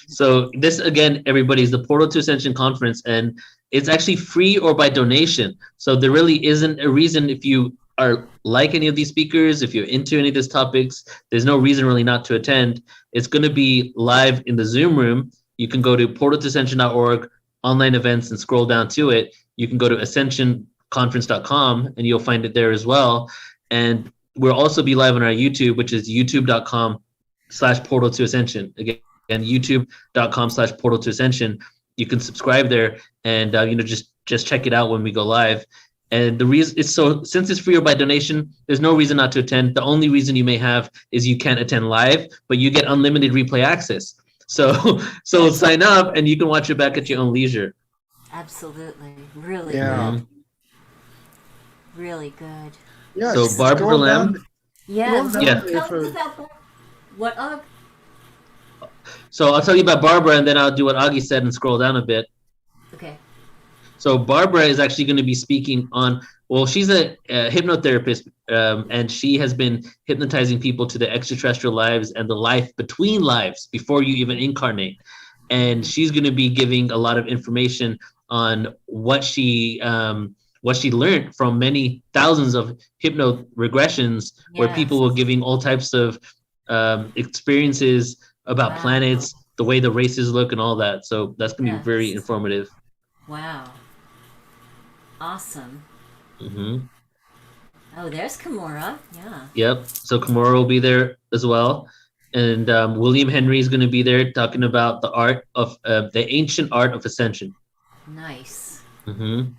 [SPEAKER 3] So this, again, everybody, is the Portal to Ascension conference, and it's actually free or by donation. So there really isn't a reason, if you are like any of these speakers, if you're into any of these topics, there's no reason really not to attend. It's going to be live in the Zoom room. You can go to portaltoascension.org, online events, and scroll down to it. You can go to ascensionconference.com, and you'll find it there as well. And we'll also be live on our YouTube, which is youtube.com/portal to ascension. Again, youtube.com/portal to ascension. You can subscribe there, and just check it out when we go live. And the reason is, since it's free or by donation, there's no reason not to attend. The only reason you may have is you can't attend live, but you get unlimited replay access. So sign up, and you can watch it back at your own leisure.
[SPEAKER 2] Absolutely. Really
[SPEAKER 1] Yeah.
[SPEAKER 2] good. Really good.
[SPEAKER 1] Yeah.
[SPEAKER 3] So Barbara
[SPEAKER 1] scroll
[SPEAKER 3] Lamb.
[SPEAKER 1] down.
[SPEAKER 2] Yeah.
[SPEAKER 1] Well,
[SPEAKER 3] Yeah.
[SPEAKER 2] Tell us about that. What?
[SPEAKER 3] So I'll tell you about Barbara, and then I'll do what Augie said and scroll down a bit.
[SPEAKER 2] Okay.
[SPEAKER 3] So Barbara is actually going to be speaking on, well, she's a hypnotherapist, and she has been hypnotizing people to the extraterrestrial lives and the life between lives before you even incarnate. And she's going to be giving a lot of information on what she learned from many thousands of hypno regressions, where people were giving all types of experiences about planets, the way the races look, and all that. So that's going to be very informative.
[SPEAKER 2] Wow. Awesome.
[SPEAKER 3] Mm-hmm.
[SPEAKER 2] Oh, there's Kimura. Yeah.
[SPEAKER 3] Yep. So Kimura will be there as well. And William Henry is going to be there talking about the ancient art of ascension.
[SPEAKER 2] Nice.
[SPEAKER 3] Mm-hmm.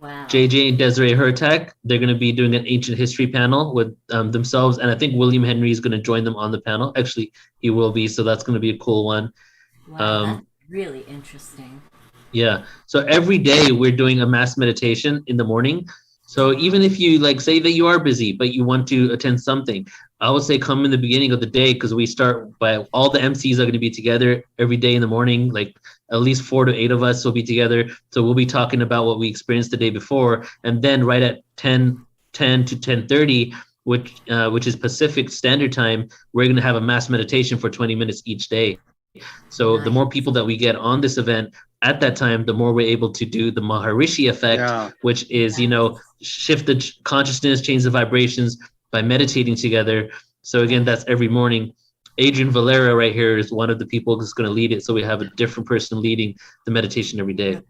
[SPEAKER 2] Wow.
[SPEAKER 3] JJ and Desiree Hurtak, they're going to be doing an ancient history panel with themselves. And I think William Henry is going to join them on the panel. Actually, he will be. So that's going to be a cool one.
[SPEAKER 2] Wow, that's really interesting.
[SPEAKER 3] Yeah. So every day we're doing a mass meditation in the morning. So even if you say that you are busy, but you want to attend something, I would say come in the beginning of the day, because we start by all the MCs are going to be together every day in the morning. At least 4 to 8 of us will be together. So we'll be talking about what we experienced the day before. And then right at 10 to 10:30, which is Pacific Standard Time, we're going to have a mass meditation for 20 minutes each day. So the more people that we get on this event at that time, the more we're able to do the Maharishi effect, which is, shift the consciousness, change the vibrations by meditating together. So again, that's every morning. Adrian Valera right here is one of the people who's going to lead it. So we have a different person leading the meditation every day.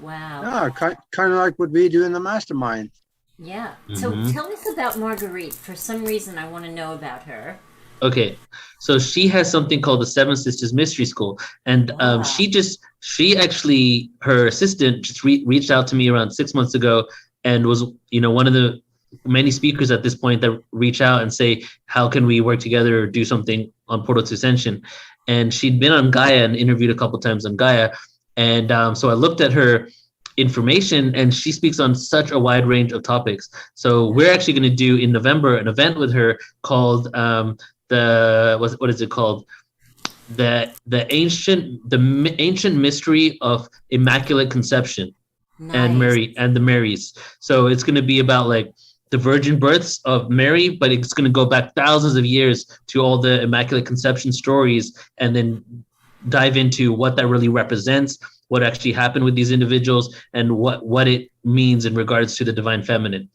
[SPEAKER 2] Wow.
[SPEAKER 1] Yeah, kind of like what we do in the mastermind.
[SPEAKER 2] Yeah. So tell us about Marguerite. For some reason, I want to know about her.
[SPEAKER 3] Okay, so she has something called the Seven Sisters Mystery School, and she actually, her assistant just reached out to me around 6 months ago, and was one of the many speakers at this point that reach out and say, how can we work together or do something on Portal to Ascension? And she'd been on Gaia and interviewed a couple times on Gaia, and so I looked at her information, and she speaks on such a wide range of topics. So we're actually going to do in November an event with her called what is it called? The ancient mystery of Immaculate Conception. Nice. And the Marys. So it's going to be about like the virgin births of Mary, but it's going to go back thousands of years to all the Immaculate Conception stories, and then dive into what that really represents, what actually happened with these individuals, and what it means in regards to the divine feminine.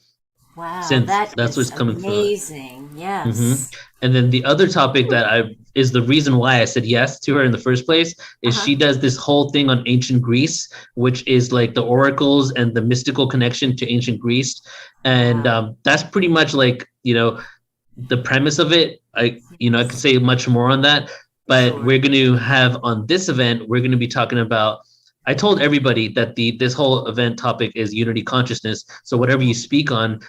[SPEAKER 2] Wow,
[SPEAKER 3] Since that's what's coming through.
[SPEAKER 2] Amazing, yes.
[SPEAKER 3] And then the other topic that is the reason why I said yes to her in the first place is she does this whole thing on ancient Greece, which is like the oracles and the mystical connection to ancient Greece. And that's pretty much like, the premise of it. I could say much more on that, but we're going to have on this event, we're going to be talking about, I told everybody that this whole event topic is unity consciousness. So whatever you speak on,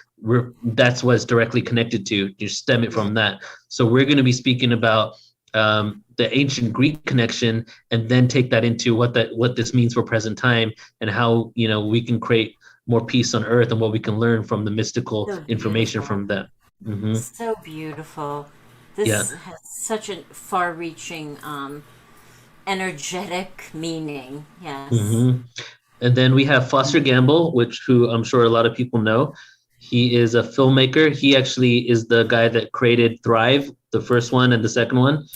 [SPEAKER 3] that's what's directly connected to. You stem it from that. So we're going to be speaking about the ancient Greek connection, and then take that into what this means for present time, and how we can create more peace on earth, and what we can learn from the mystical information from that.
[SPEAKER 2] So beautiful. This has such a far-reaching energetic meaning. Yes.
[SPEAKER 3] And then we have Foster Gamble, who I'm sure a lot of people know. He is a filmmaker. He actually is the guy that created Thrive, the first one and the second one.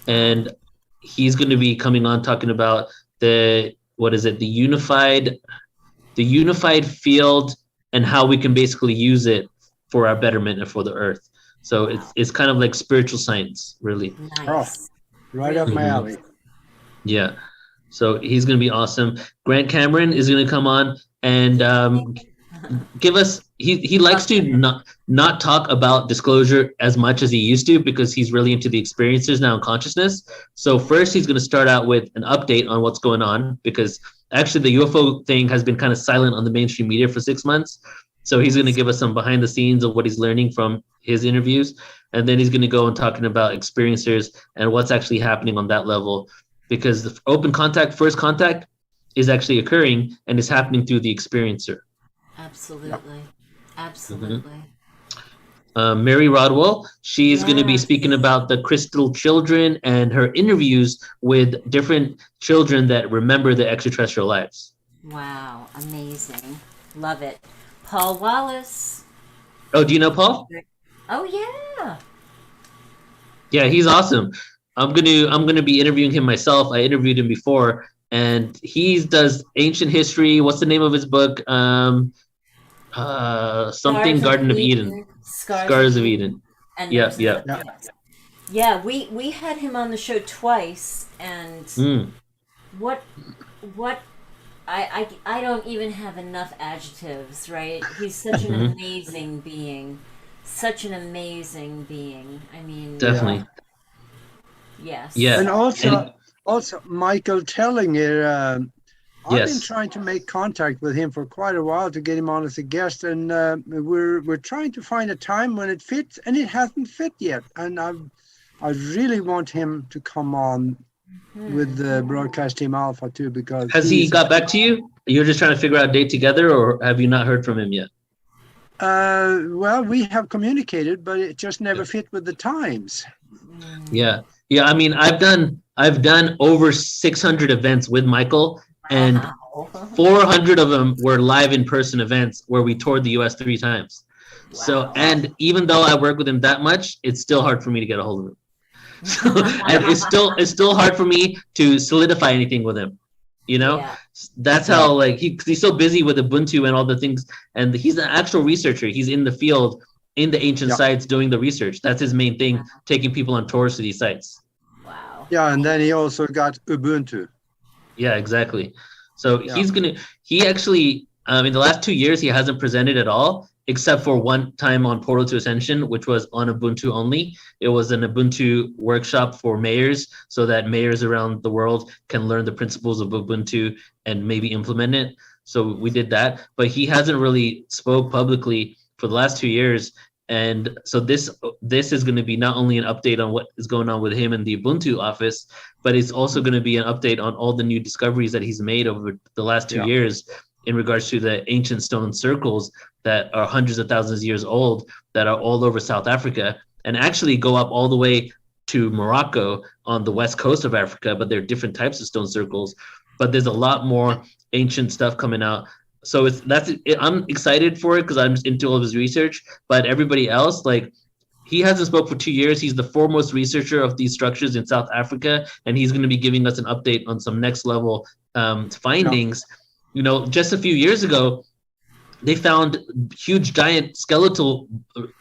[SPEAKER 3] And he's going to be coming on talking about the unified field, and how we can basically use it for our betterment and for the earth. So it's kind of like spiritual science, really.
[SPEAKER 2] Nice.
[SPEAKER 1] Right up my alley.
[SPEAKER 3] Yeah, so he's going to be awesome. Grant Cameron is going to come on and give us. He likes to not talk about disclosure as much as he used to, because he's really into the experiences now in consciousness. So first, he's going to start out with an update on what's going on, because actually the UFO thing has been kind of silent on the mainstream media for 6 months. So he's going to give us some behind the scenes of what he's learning from his interviews, and then he's going to go and talking about experiencers and what's actually happening on that level. Because the open contact, first contact, is actually occurring, and is happening through the experiencer.
[SPEAKER 2] Absolutely. Absolutely.
[SPEAKER 3] Mary Rodwell, she's going to be speaking about the crystal children and her interviews with different children that remember the extraterrestrial lives.
[SPEAKER 2] Wow. Amazing. Love it. Paul Wallace.
[SPEAKER 3] Oh, do you know Paul?
[SPEAKER 2] Oh, yeah.
[SPEAKER 3] Yeah, he's awesome. I'm gonna be interviewing him myself. I interviewed him before, and he does ancient history. What's the name of his book? Something Garden of Eden. Scars of Eden.
[SPEAKER 2] Yeah. We had him on the show twice, and what I don't even have enough adjectives. Right? He's such an amazing being. Such an amazing being. I mean,
[SPEAKER 3] definitely.
[SPEAKER 2] Yes.
[SPEAKER 3] Yeah.
[SPEAKER 1] And also Michael Tellinger, I've been trying to make contact with him for quite a while to get him on as a guest, and we're trying to find a time when it fits, and it hasn't fit yet. And I really want him to come on with the broadcast team Alpha too, because
[SPEAKER 3] has he got back to you? You're just trying to figure out a date together, or have you not heard from him yet?
[SPEAKER 1] Well, we have communicated, but it just never fit with the times.
[SPEAKER 3] Yeah. I mean, I've done over 600 events with Michael, and 400 of them were live in-person events where we toured the U.S. 3 times. So,
[SPEAKER 2] Wow.
[SPEAKER 3] and even though I work with him that much, it's still hard for me to get a hold of him. So, and it's still hard for me to solidify anything with him. You know,
[SPEAKER 2] Yeah.
[SPEAKER 3] that's
[SPEAKER 1] Yeah.
[SPEAKER 3] how like he's so busy with Ubuntu and all the things, and he's an actual researcher. He's in the field, in the ancient
[SPEAKER 1] Yeah.
[SPEAKER 3] sites, doing the research. That's his main thing, taking people on tours to these sites.
[SPEAKER 2] Wow.
[SPEAKER 1] Yeah. And then he also got Ubuntu.
[SPEAKER 3] Yeah, exactly. So
[SPEAKER 1] Yeah.
[SPEAKER 3] he actually, in the last 2 years, he hasn't presented at all, except for one time on Portal to Ascension, which was on Ubuntu only. It was an Ubuntu workshop for mayors so that mayors around the world can learn the principles of Ubuntu and maybe implement it. So we did that, but he hasn't really spoke publicly for the last 2 years. And so this is going to be not only an update on what is going on with him in the Ubuntu office, but it's also going to be an update on all the new discoveries that he's made over the last 2 years in regards to the ancient stone circles that are hundreds of thousands of years old that are all over South Africa and actually go up all the way to Morocco on the west coast of Africa, but there are different types of stone circles. But there's a lot more ancient stuff coming out. So I'm excited for it because I'm just into all of his research. But everybody else, like, he hasn't spoke for 2 years. He's the foremost researcher of these structures in South Africa, and he's going to be giving us an update on some next level findings. You know, just a few years ago, they found huge giant skeletal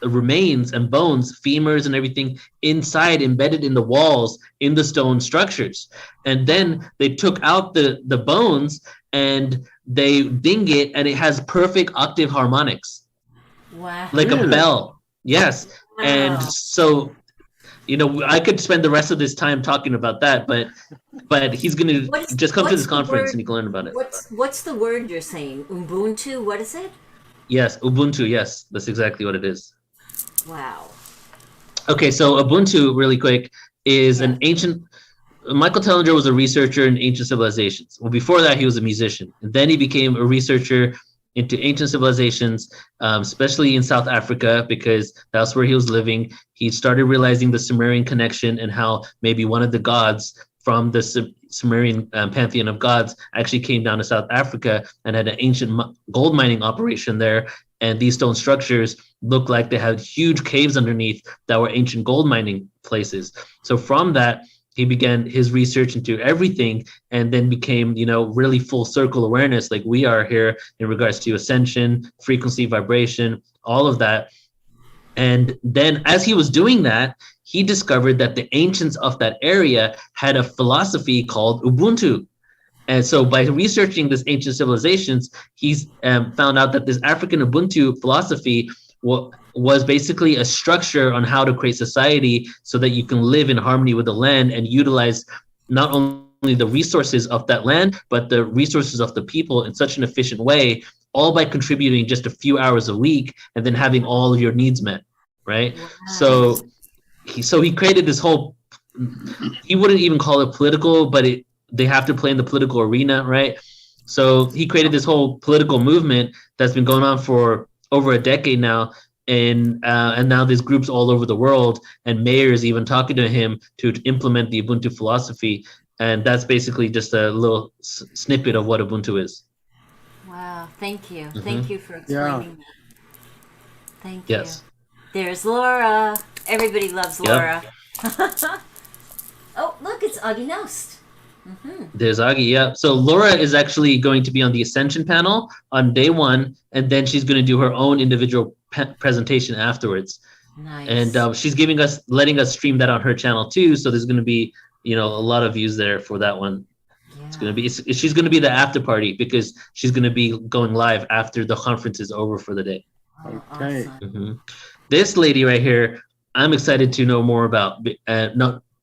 [SPEAKER 3] remains and bones, femurs and everything inside, embedded in the walls in the stone structures. And then they took out the bones and they ding it, and it has perfect octave harmonics,
[SPEAKER 2] Wow.
[SPEAKER 3] like a bell. Yes.
[SPEAKER 2] Wow.
[SPEAKER 3] And so, you know, I could spend the rest of this time talking about that, but he's gonna just come to this conference and you can learn about it.
[SPEAKER 2] What's the word you're saying? Ubuntu? What is it?
[SPEAKER 3] Yes, Ubuntu. Yes, that's exactly what it is.
[SPEAKER 2] Wow.
[SPEAKER 3] Okay, so Ubuntu, really quick, is an ancient. Michael Tellinger was a researcher in ancient civilizations. Well, before that, he was a musician, and then he became a researcher into ancient civilizations, especially in South Africa, because that's where he was living. He started realizing the Sumerian connection and how maybe one of the gods from the Sumerian pantheon of gods actually came down to South Africa and had an ancient gold mining operation there. And these stone structures looked like they had huge caves underneath that were ancient gold mining places. So from that, he began his research into everything and then became, you know, really full circle awareness like we are here in regards to ascension, frequency, vibration, all of that. And then as he was doing that, he discovered that the ancients of that area had a philosophy called Ubuntu. And so by researching this ancient civilizations, he's found out that this African Ubuntu philosophy was basically a structure on how to create society so that you can live in harmony with the land and utilize not only the resources of that land, but the resources of the people in such an efficient way, all by contributing just a few hours a week and then having all of your needs met, right? Wow. So he created this whole, he wouldn't even call it political, but they have to play in the political arena, right? So he created this whole political movement that's been going on for over a decade now, and now there's groups all over the world and mayors even talking to him to implement the Ubuntu philosophy, and that's basically just a little snippet of what Ubuntu is.
[SPEAKER 2] Wow, thank you. Thank you for explaining that. Thank you.
[SPEAKER 3] Yes.
[SPEAKER 2] There's Laura. Everybody loves Laura. Oh, look, it's Augie Nost.
[SPEAKER 3] There's Augie, yeah. So Laura is actually going to be on the Ascension panel on day one, and then she's going to do her own individual presentation afterwards.
[SPEAKER 2] Nice.
[SPEAKER 3] And she's letting us stream that on her channel too. So there's going to be, you know, a lot of views there for that one. Yeah. It's going to be, she's going to be the after party because she's going to be going live after the conference is over for the day.
[SPEAKER 1] Okay.
[SPEAKER 2] Awesome.
[SPEAKER 3] This lady right here, I'm excited to know more about.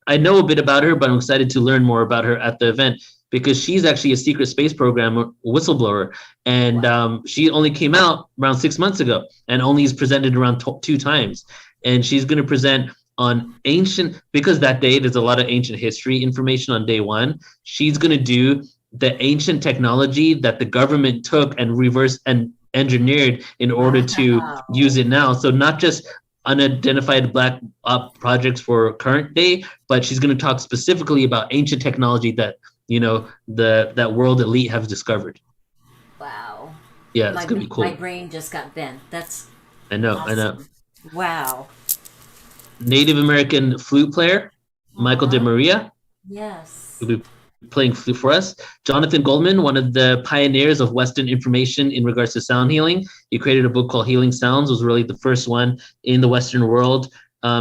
[SPEAKER 3] I know a bit about her, but I'm excited to learn more about her at the event because she's actually a secret space program whistleblower. And she only came out around 6 months ago and only is presented around 2 times. And she's going to present on ancient, because that day there's a lot of ancient history information on day one. She's going to do the ancient technology that the government took and reversed and engineered in order to use it now. So not just unidentified black op projects for current day, but she's going to talk specifically about ancient technology that, you know, that world elite have discovered.
[SPEAKER 2] Wow.
[SPEAKER 3] Yeah, it's going to be cool.
[SPEAKER 2] My brain just got bent. That's
[SPEAKER 3] I know.
[SPEAKER 2] Awesome. Wow.
[SPEAKER 3] Native American flute player, Michael
[SPEAKER 2] Uh-huh.
[SPEAKER 3] DeMaria,
[SPEAKER 2] Yes.
[SPEAKER 3] who'll be playing flute for us. Jonathan Goldman, one of the pioneers of Western information in regards to sound healing. He created a book called Healing Sounds, was really the first one in the Western world.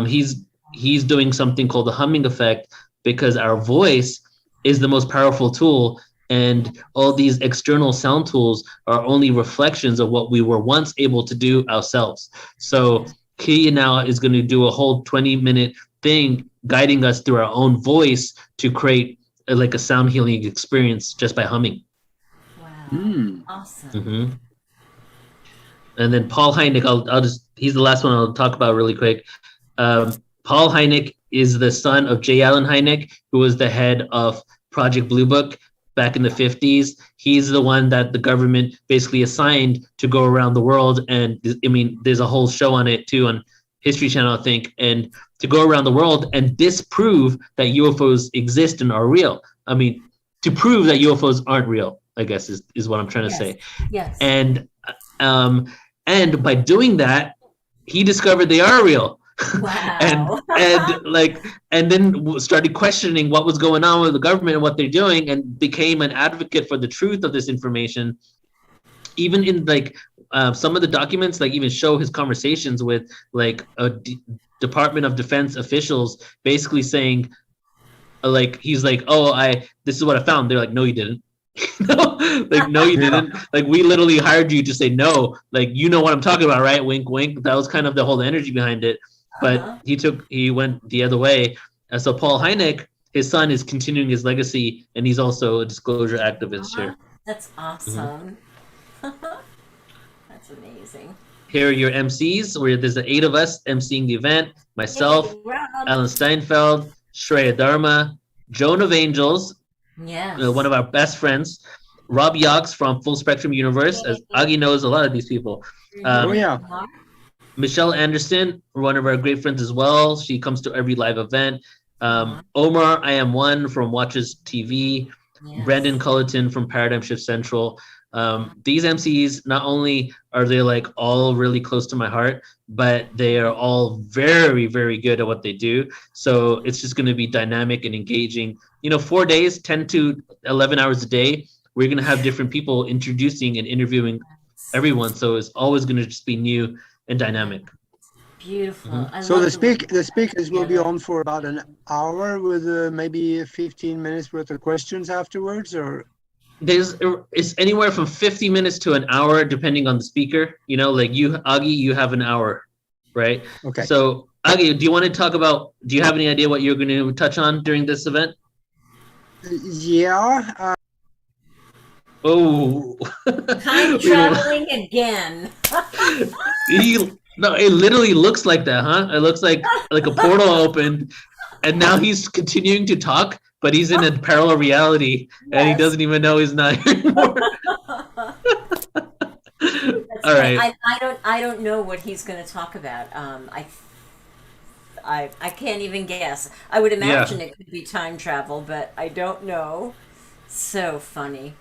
[SPEAKER 3] He's doing something called the humming effect, because our voice is the most powerful tool, and all these external sound tools are only reflections of what we were once able to do ourselves. So he now is going to do a whole 20-minute thing guiding us through our own voice to create like a sound healing experience just by humming.
[SPEAKER 2] Wow. Awesome.
[SPEAKER 3] Mm-hmm. And then Paul Hynek, he's the last one I'll talk about really quick. Paul Hynek is the son of J. Allen Hynek, who was the head of Project Blue Book back in the 50s. He's the one that the government basically assigned to go around the world. And I mean, there's a whole show on it too on History Channel, I think, and to go around the world and disprove that UFOs exist and are real. I mean, to prove that UFOs aren't real, I guess is what I'm trying to say.
[SPEAKER 2] Yes.
[SPEAKER 3] And by doing that, he discovered they are real.
[SPEAKER 2] Wow.
[SPEAKER 3] and then started questioning what was going on with the government and what they're doing, and became an advocate for the truth of this information. Even in some of the documents, like even show his conversations with like Department of Defense officials, basically saying, he's like, this is what I found. They're like, no, you didn't. No, you didn't. Like, we literally hired you to say no. Like, you know what I'm talking about, right? Wink, wink. That was kind of the whole energy behind it. But he went the other way. And so Paul Hynek, his son, is continuing his legacy, and he's also a disclosure activist here.
[SPEAKER 2] That's awesome. That's amazing.
[SPEAKER 3] Here are your MCs, where there's 8 of us emceeing the event. Myself, Alan Steinfeld, Shreya Dharma, Joan of Angels, one of our best friends, Rob Yox from Full Spectrum Universe, as Agi knows a lot of these people. Michelle Anderson, one of our great friends as well. She comes to every live event. Omar I Am One from Watches TV. Brandon Culleton from Paradigm Shift Central. These MCs, not only are they like all really close to my heart, but they are all very, very good at what they do. So it's just going to be dynamic and engaging. 4 days, 10 to 11 hours a day, we're going to have different people introducing and interviewing everyone. So it's always going to just be new and dynamic.
[SPEAKER 2] Beautiful.
[SPEAKER 1] So the speakers will be on for about an hour with maybe 15 minutes worth of questions afterwards, or?
[SPEAKER 3] It's anywhere from 50 minutes to an hour, depending on the speaker. Like you, Agi, you have an hour, right?
[SPEAKER 1] Okay.
[SPEAKER 3] So Agi, do you have any idea what you're going to touch on during this event?
[SPEAKER 1] Yeah.
[SPEAKER 2] Time traveling again.
[SPEAKER 3] No, it literally looks like that, huh? It looks like a portal opened, and now he's continuing to talk, but he's in a parallel reality, and he doesn't even know he's not here anymore. All right.
[SPEAKER 2] I don't know what he's going to talk about. I can't even guess. I would imagine it could be time travel, but I don't know. So funny.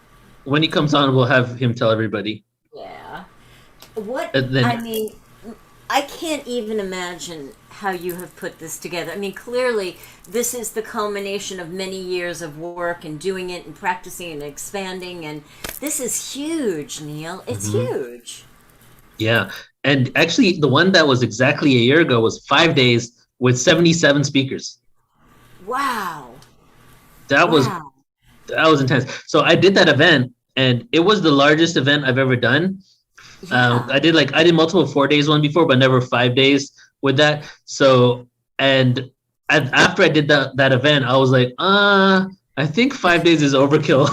[SPEAKER 3] When he comes on, we'll have him tell everybody.
[SPEAKER 2] Yeah. I can't even imagine how you have put this together. I mean, clearly, this is the culmination of many years of work and doing it and practicing and expanding. And this is huge, Neil. It's huge.
[SPEAKER 3] Yeah. And actually, the one that was exactly a year ago was 5 days with 77 speakers.
[SPEAKER 2] Wow.
[SPEAKER 3] That was intense. So I did that event, and it was the largest event I've ever done. Yeah. I did multiple 4 days one before, but never 5 days with that. So, and after I did that event, I was like, I think 5 days is overkill.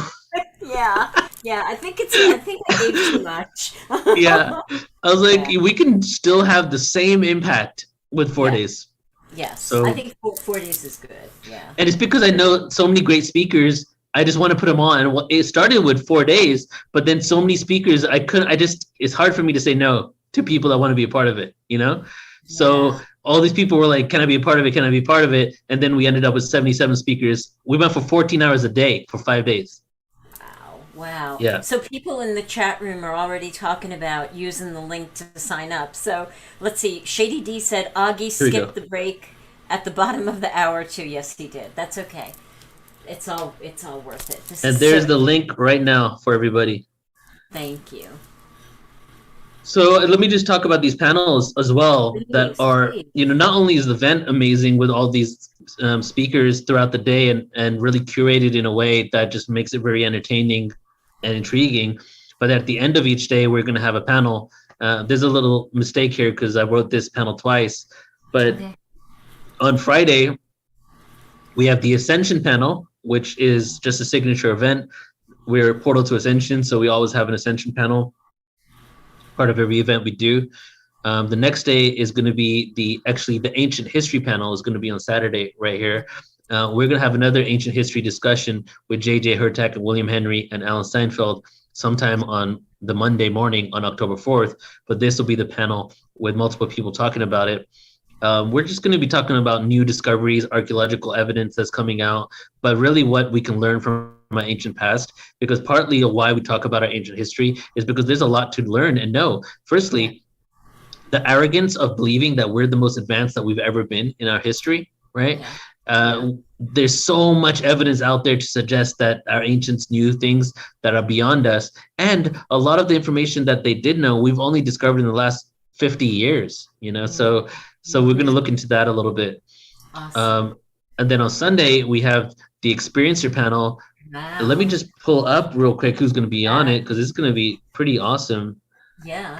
[SPEAKER 2] Yeah. I think I gave too much.
[SPEAKER 3] Yeah. I was like, we can still have the same impact with 4 days.
[SPEAKER 2] Yes.
[SPEAKER 3] So,
[SPEAKER 2] I think 4 days is good. Yeah.
[SPEAKER 3] And it's because I know so many great speakers. I just want to put them on. And it started with 4 days, but then so many speakers, it's hard for me to say no to people that want to be a part of it, So all these people were like, can I be a part of it? Can I be a part of it? And then we ended up with 77 speakers. We went for 14 hours a day for 5 days.
[SPEAKER 2] Wow.
[SPEAKER 3] Yeah,
[SPEAKER 2] So people in the chat room are already talking about using the link to sign up. So let's see. Shady D said Augie
[SPEAKER 3] here we go.
[SPEAKER 2] skipped the break at the bottom of the hour too. Yes, he did. That's okay. It's all worth it. This is
[SPEAKER 3] And there's
[SPEAKER 2] so.
[SPEAKER 3] the link right now for everybody.
[SPEAKER 2] Thank you.
[SPEAKER 3] So let me just talk about these panels as well that
[SPEAKER 2] Please,
[SPEAKER 3] are,
[SPEAKER 2] please.
[SPEAKER 3] not only is the event amazing with all these speakers throughout the day and really curated in a way that just makes it very entertaining and intriguing, but at the end of each day, we're going to have a panel. There's a little mistake here because I wrote this panel twice, but
[SPEAKER 2] Okay.
[SPEAKER 3] on Friday, we have the Ascension panel, which is just a signature event. We're Portal to Ascension, so we always have an Ascension panel, part of every event we do. The next day is going to be the ancient history panel is going to be on Saturday right here. We're going to have another ancient history discussion with J.J. Hurtak and William Henry and Alan Steinfeld sometime on the Monday morning on October 4th. But this will be the panel with multiple people talking about it. We're just going to be talking about new discoveries, archaeological evidence that's coming out, but really what we can learn from our ancient past, because partly why we talk about our ancient history is because there's a lot to learn and know. Firstly, the arrogance of believing that we're the most advanced that we've ever been in our history, right?
[SPEAKER 2] Yeah.
[SPEAKER 3] There's so much evidence out there to suggest that our ancients knew things that are beyond us. And a lot of the information that they did know, we've only discovered in the last 50 years, So we're going to look into that a little bit.
[SPEAKER 2] Awesome.
[SPEAKER 3] And then on Sunday, we have the experiencer panel.
[SPEAKER 2] Wow.
[SPEAKER 3] Let me just pull up real quick who's going to be on it, because it's going to be pretty awesome.
[SPEAKER 2] Yeah.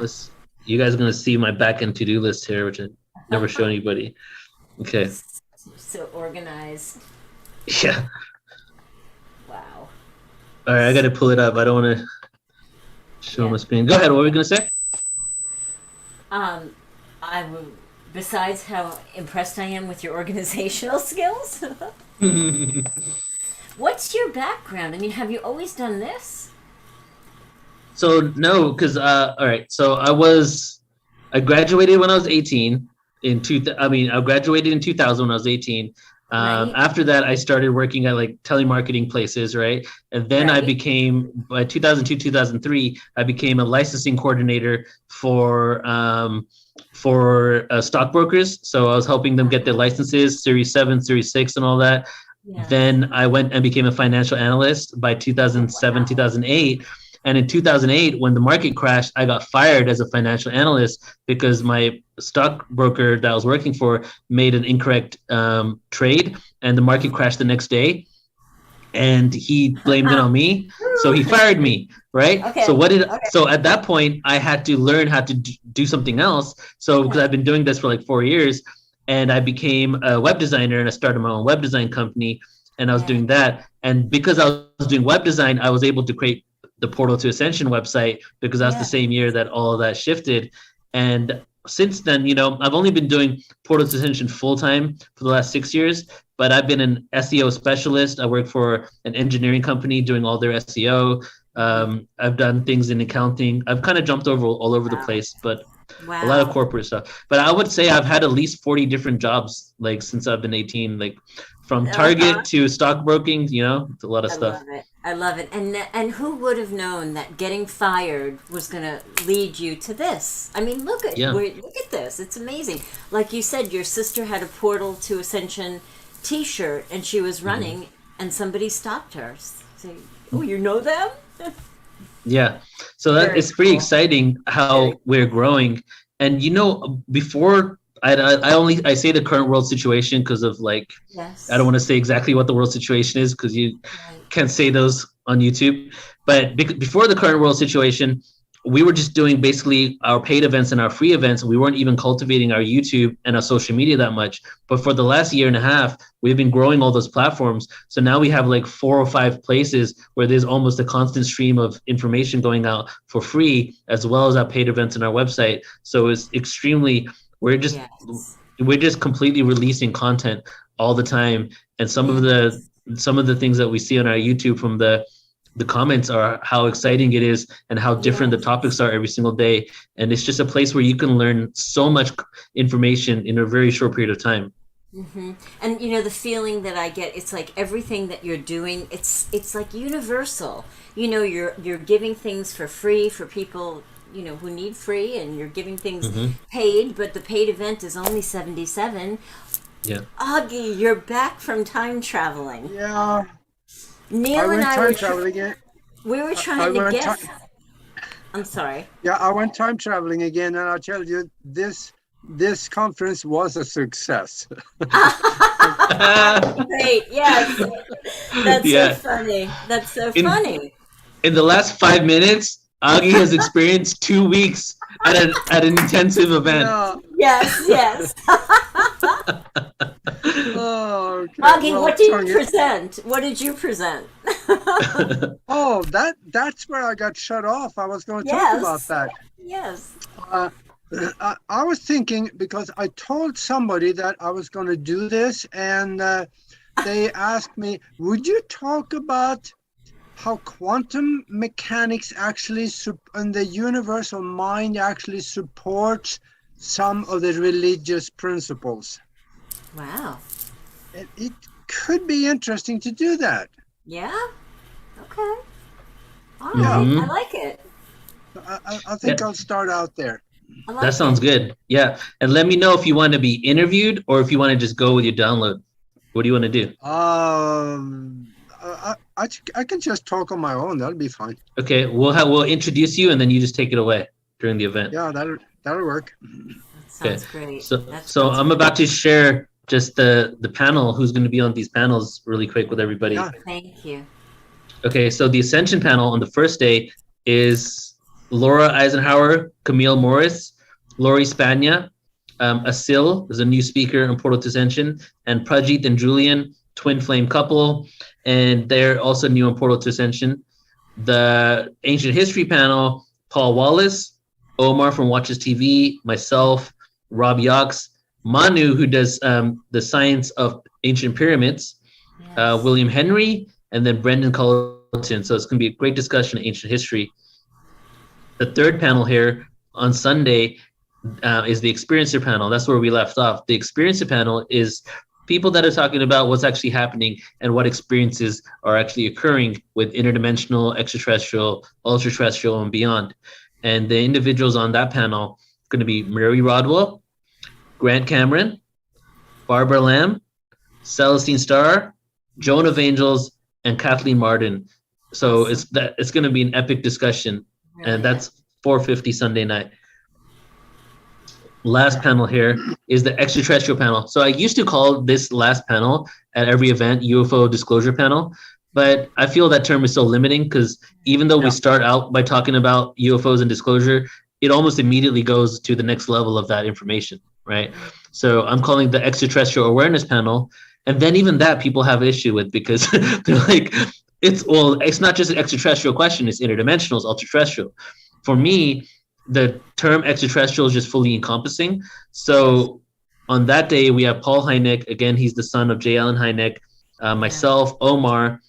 [SPEAKER 3] You guys are going to see my back-end to-do list here, which I never show anybody. Okay.
[SPEAKER 2] So organized.
[SPEAKER 3] Yeah.
[SPEAKER 2] Wow.
[SPEAKER 3] All right, I got to pull it up. I don't want to show my screen. Go ahead. What were we going to say?
[SPEAKER 2] I would. Besides how impressed I am with your organizational skills, what's your background? I mean, have you always done this?
[SPEAKER 3] So no, because all right. So I graduated when I was 18. I graduated in 2000 when I was 18.
[SPEAKER 2] Right.
[SPEAKER 3] After that, I started working at like telemarketing places, right? And then I
[SPEAKER 2] Right.
[SPEAKER 3] became, by 2002, 2003, I became a licensing coordinator for stockbrokers. So I was helping them get their licenses, Series 7, Series 6, and all that.
[SPEAKER 2] Yeah.
[SPEAKER 3] Then I went and became a financial analyst by 2007,
[SPEAKER 2] Wow.
[SPEAKER 3] 2008. And in 2008, when the market crashed, I got fired as a financial analyst because my stockbroker that I was working for made an incorrect trade, and the market crashed the next day. And he blamed it on me, so he fired me. Right.
[SPEAKER 2] Okay.
[SPEAKER 3] So at that point, I had to learn how to do something else. So because I've been doing this for like 4 years, and I became a web designer, and I started my own web design company, and I was doing that. And because I was doing web design, I was able to create the Portal to Ascension website, because that's the same year that all of that shifted. And since then, I've only been doing Portal to Ascension full time for the last 6 years, but I've been an SEO specialist. I work for an engineering company doing all their SEO. I've done things in accounting. I've kind of jumped all over the place, but a lot of corporate stuff. But I would say I've had at least 40 different jobs, like since I've been 18, like from Target to stockbroking, it's a lot of stuff.
[SPEAKER 2] I love it. And who would have known that getting fired was going to lead you to this? I mean, look at this. It's amazing. Like you said, your sister had a Portal to Ascension T-shirt, and she was running, and somebody stopped her. So, oh, you know them?
[SPEAKER 3] Yeah. So that it's pretty exciting how we're growing. And before I say the current world situation because of I don't want to say exactly what the world situation is, because you can't say those on YouTube. But before the current world situation, we were just doing basically our paid events and our free events. We weren't even cultivating our YouTube and our social media that much. But for the last year and a half, we've been growing all those platforms. So now we have like 4 or 5 places where there's almost a constant stream of information going out for free, as well as our paid events and our website. So it's we're just completely releasing content all the time. And some of the things that we see on our YouTube from the comments are how exciting it is and how different the topics are every single day. And it's just a place where you can learn so much information in a very short period of time.
[SPEAKER 2] Mm-hmm. And the feeling that I get, it's like everything that you're doing, it's like universal. you're giving things for free for people who need free, and you're giving things
[SPEAKER 3] Mm-hmm.
[SPEAKER 2] paid, but the paid event is only 77.
[SPEAKER 3] Yeah.
[SPEAKER 2] Augie, you're back from time traveling.
[SPEAKER 1] Yeah, I
[SPEAKER 2] Neil and
[SPEAKER 1] went
[SPEAKER 2] I
[SPEAKER 1] time traveling again.
[SPEAKER 2] we were
[SPEAKER 1] I
[SPEAKER 2] trying to
[SPEAKER 1] went
[SPEAKER 2] guess.
[SPEAKER 1] time.
[SPEAKER 2] I'm sorry.
[SPEAKER 1] Yeah, I went time traveling again, and I tell you, this conference was a success.
[SPEAKER 2] Great, yes. That's so
[SPEAKER 3] Yeah.
[SPEAKER 2] funny. That's so
[SPEAKER 3] In
[SPEAKER 2] funny.
[SPEAKER 3] in the last 5 minutes, Augie has experienced 2 weeks at an intensive event.
[SPEAKER 1] Yeah.
[SPEAKER 2] Yes, yes.
[SPEAKER 1] Oh, okay.
[SPEAKER 2] Augie,
[SPEAKER 1] Well,
[SPEAKER 2] what did you
[SPEAKER 1] tongue it.
[SPEAKER 2] present? What did you present?
[SPEAKER 1] Oh, that's where I got shut off. I was going to talk about
[SPEAKER 2] Yes.
[SPEAKER 1] that.
[SPEAKER 2] Yes.
[SPEAKER 1] Uh, I was thinking because I told somebody that I was going to do this, and they asked me, "Would you talk about how quantum mechanics actually and the universal mind actually supports some of the religious principles?"
[SPEAKER 2] Wow.
[SPEAKER 1] It could be interesting to do that.
[SPEAKER 2] Yeah. Okay. All
[SPEAKER 1] Yeah,
[SPEAKER 2] right. I
[SPEAKER 3] Hmm.
[SPEAKER 2] like it.
[SPEAKER 1] I think
[SPEAKER 3] Yeah,
[SPEAKER 1] I'll start out there.
[SPEAKER 2] I
[SPEAKER 3] that
[SPEAKER 2] like
[SPEAKER 3] sounds
[SPEAKER 2] it.
[SPEAKER 3] good. Yeah, and let me know if you want to be interviewed or if you want to just go with your download. What do you want to do?
[SPEAKER 1] I can just talk on my own. That'll be fine.
[SPEAKER 3] Okay, we'll introduce you and then you just take it away during the event.
[SPEAKER 1] Yeah, that'll work.
[SPEAKER 2] That
[SPEAKER 3] Okay,
[SPEAKER 2] sounds great.
[SPEAKER 3] so
[SPEAKER 2] That
[SPEAKER 3] so
[SPEAKER 2] sounds
[SPEAKER 3] I'm
[SPEAKER 2] great.
[SPEAKER 3] about to share just the panel who's going to be on these panels really quick with everybody.
[SPEAKER 1] Yeah.
[SPEAKER 2] Thank you.
[SPEAKER 3] Okay, so the Ascension panel on the first day is Laura Eisenhower, Camille Morris, Lori Spagna, Asil is a new speaker on Portal to Ascension, and Prajit and Julian, twin flame couple, and they're also new on Portal to Ascension. The Ancient History panel, Paul Wallace, Omar from Watches TV, myself, Rob Yox, Manu, who does the science of ancient pyramids,
[SPEAKER 2] Yes.
[SPEAKER 3] William Henry, and then Brendan Culleton. So it's going to be a great discussion of ancient history. The third panel here on Sunday is the experiencer panel. That's where we left off. The experiencer panel is people that are talking about what's actually happening and what experiences are actually occurring with interdimensional, extraterrestrial, ultra-terrestrial, and beyond. And the individuals on that panel are going to be Mary Rodwell, Grant Cameron, Barbara Lamb, Celestine Starr, Joan of Angels, and Kathleen Martin. So
[SPEAKER 2] Awesome.
[SPEAKER 3] it's going to be an epic discussion,
[SPEAKER 2] Really
[SPEAKER 3] and
[SPEAKER 2] is.
[SPEAKER 3] that's 4:50 Sunday night. Last panel here is the extraterrestrial panel. So I used to call this last panel at every event UFO disclosure panel, but I feel that term is so limiting because even though we
[SPEAKER 1] Yeah.
[SPEAKER 3] start out by talking about UFOs and disclosure, it almost immediately goes to the next level of that information, right? So I'm calling the extraterrestrial awareness panel, and then even that people have issue with because they're like, it's not just an extraterrestrial question; it's interdimensional, it's ultra-terrestrial. For me, the term extraterrestrial is just fully encompassing. So on that day, we have Paul Hynek. Again, he's the son of J. Allen Hynek. Myself, Omar.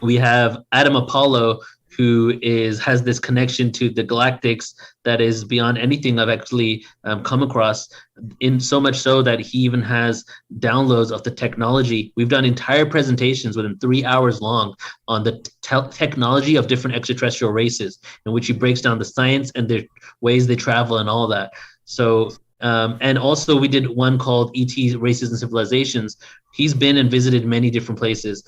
[SPEAKER 3] We have Adam Apollo, who has this connection to the galactics that is beyond anything I've actually come across. In so much so that he even has downloads of the technology. We've done entire presentations within 3 hours long on the technology of different extraterrestrial races, in which he breaks down the science and the ways they travel and all of that. So and also we did one called ET Races and Civilizations. He's been and visited many different places.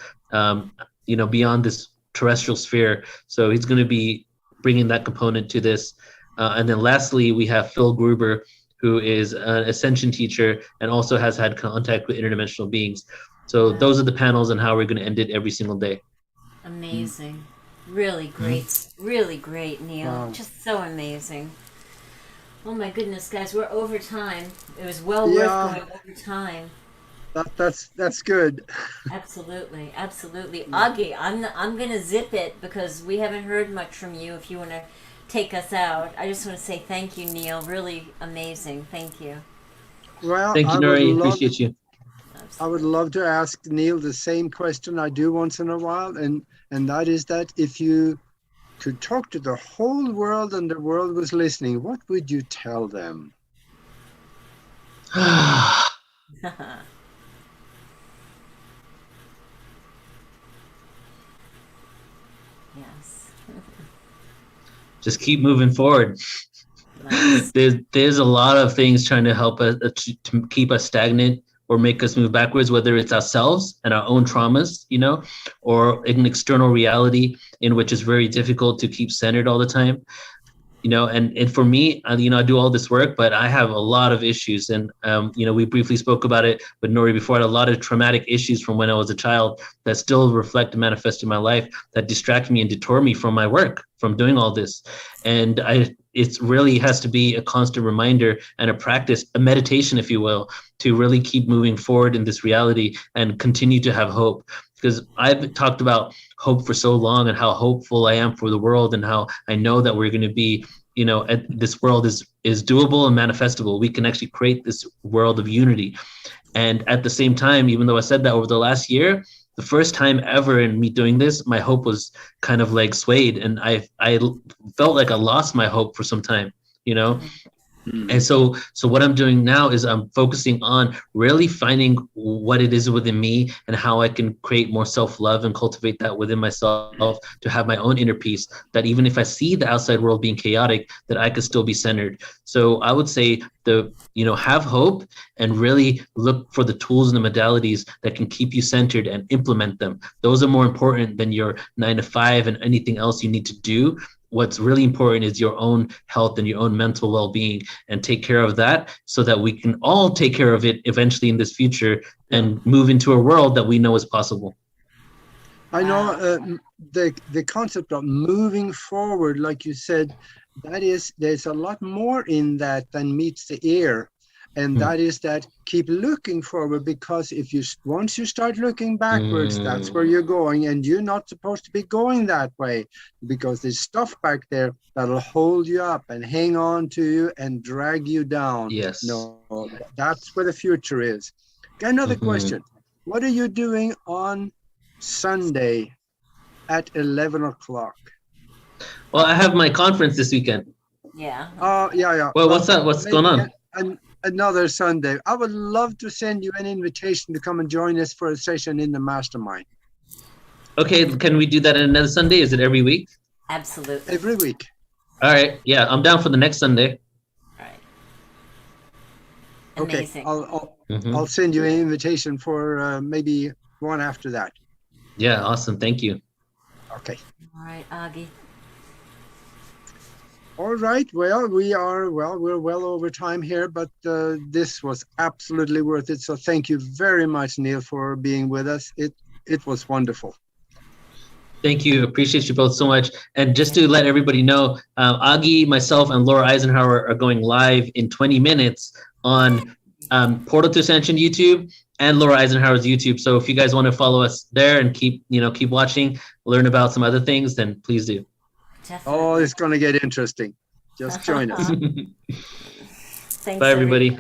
[SPEAKER 3] Beyond this terrestrial sphere. So he's going to be bringing that component to this. And then lastly, we have Phil Gruber, who is an Ascension teacher and also has had contact with interdimensional beings. So those are the panels and how we're going to end it every single day.
[SPEAKER 2] Amazing. Really great. Really great, Neil.
[SPEAKER 1] Wow.
[SPEAKER 2] Just so amazing. Oh my goodness, guys, we're over time. It was well
[SPEAKER 1] Yeah.
[SPEAKER 2] worth going over time.
[SPEAKER 1] That's good.
[SPEAKER 2] Absolutely, absolutely. Augie, I'm gonna zip it because we haven't heard much from you. If you want to take us out, I just want to say thank you, Neil. Really amazing. Thank you.
[SPEAKER 1] Well,
[SPEAKER 3] Thank you, Nori. Appreciate you.
[SPEAKER 1] I would love to ask Neil the same question I do once in a while, and that is that if you could talk to the whole world and the world was listening, what would you tell them?
[SPEAKER 2] Yes.
[SPEAKER 3] Just keep moving forward.
[SPEAKER 2] Nice.
[SPEAKER 3] There's a lot of things trying to help us to keep us stagnant or make us move backwards, whether it's ourselves and our own traumas, or an external reality in which is very difficult to keep centered all the time. And for me, I do all this work, but I have a lot of issues. And, we briefly spoke about it with Nori before. I had a lot of traumatic issues from when I was a child that still reflect and manifest in my life, that distract me and detour me from my work, from doing all this. And it really has to be a constant reminder and a practice, a meditation, if you will, to really keep moving forward in this reality and continue to have hope. Because I've talked about hope for so long and how hopeful I am for the world and how I know that we're going to be, this world is doable and manifestable. We can actually create this world of unity. And at the same time, even though I said that over the last year, the first time ever in me doing this, my hope was kind of like swayed. And I felt like I lost my hope for some time, And so what I'm doing now is I'm focusing on really finding what it is within me and how I can create more self-love and cultivate that within myself to have my own inner peace, that even if I see the outside world being chaotic, that I could still be centered. So I would say have hope and really look for the tools and the modalities that can keep you centered and implement them. Those are more important than your 9 to 5 and anything else you need to do. What's really important is your own health and your own mental well-being, and take care of that so that we can all take care of it eventually in this future and move into a world that we know is possible.
[SPEAKER 1] I know the concept of moving forward, like you said, there's a lot more in that than meets the ear. And that is that keep looking forward, because once you start looking backwards, that's where you're going, and you're not supposed to be going that way, because there's stuff back there that'll hold you up and hang on to you and drag you down.
[SPEAKER 3] Yes.
[SPEAKER 1] No, that's where the future is. Another question. What are you doing on Sunday at 11 o'clock?
[SPEAKER 3] Well, I have my conference this weekend.
[SPEAKER 2] Yeah.
[SPEAKER 1] Yeah.
[SPEAKER 3] Well, what's up? What's going on?
[SPEAKER 1] Another Sunday. I would love to send you an invitation to come and join us for a session in the mastermind.
[SPEAKER 3] Okay, can we do that in another Sunday? Is it every week?
[SPEAKER 2] Absolutely.
[SPEAKER 1] Every week.
[SPEAKER 3] All right. Yeah, I'm down for the next Sunday.
[SPEAKER 2] All right.
[SPEAKER 1] Okay.
[SPEAKER 2] Amazing.
[SPEAKER 1] I'll send you an invitation for maybe one after that.
[SPEAKER 3] Yeah, awesome. Thank you.
[SPEAKER 1] Okay.
[SPEAKER 2] All right, Augie.
[SPEAKER 1] All right. Well, we're well over time here, but this was absolutely worth it. So thank you very much, Neil, for being with us. It was wonderful.
[SPEAKER 3] Thank you. Appreciate you both so much. And just to let everybody know, Augie, myself, and Laura Eisenhower are going live in 20 minutes on Portal to Ascension YouTube and Laura Eisenhower's YouTube. So if you guys want to follow us there and keep watching, learn about some other things, then please do.
[SPEAKER 2] Definitely.
[SPEAKER 1] Oh, it's going to get interesting. Just join us.
[SPEAKER 2] Thanks,
[SPEAKER 3] Bye, everybody.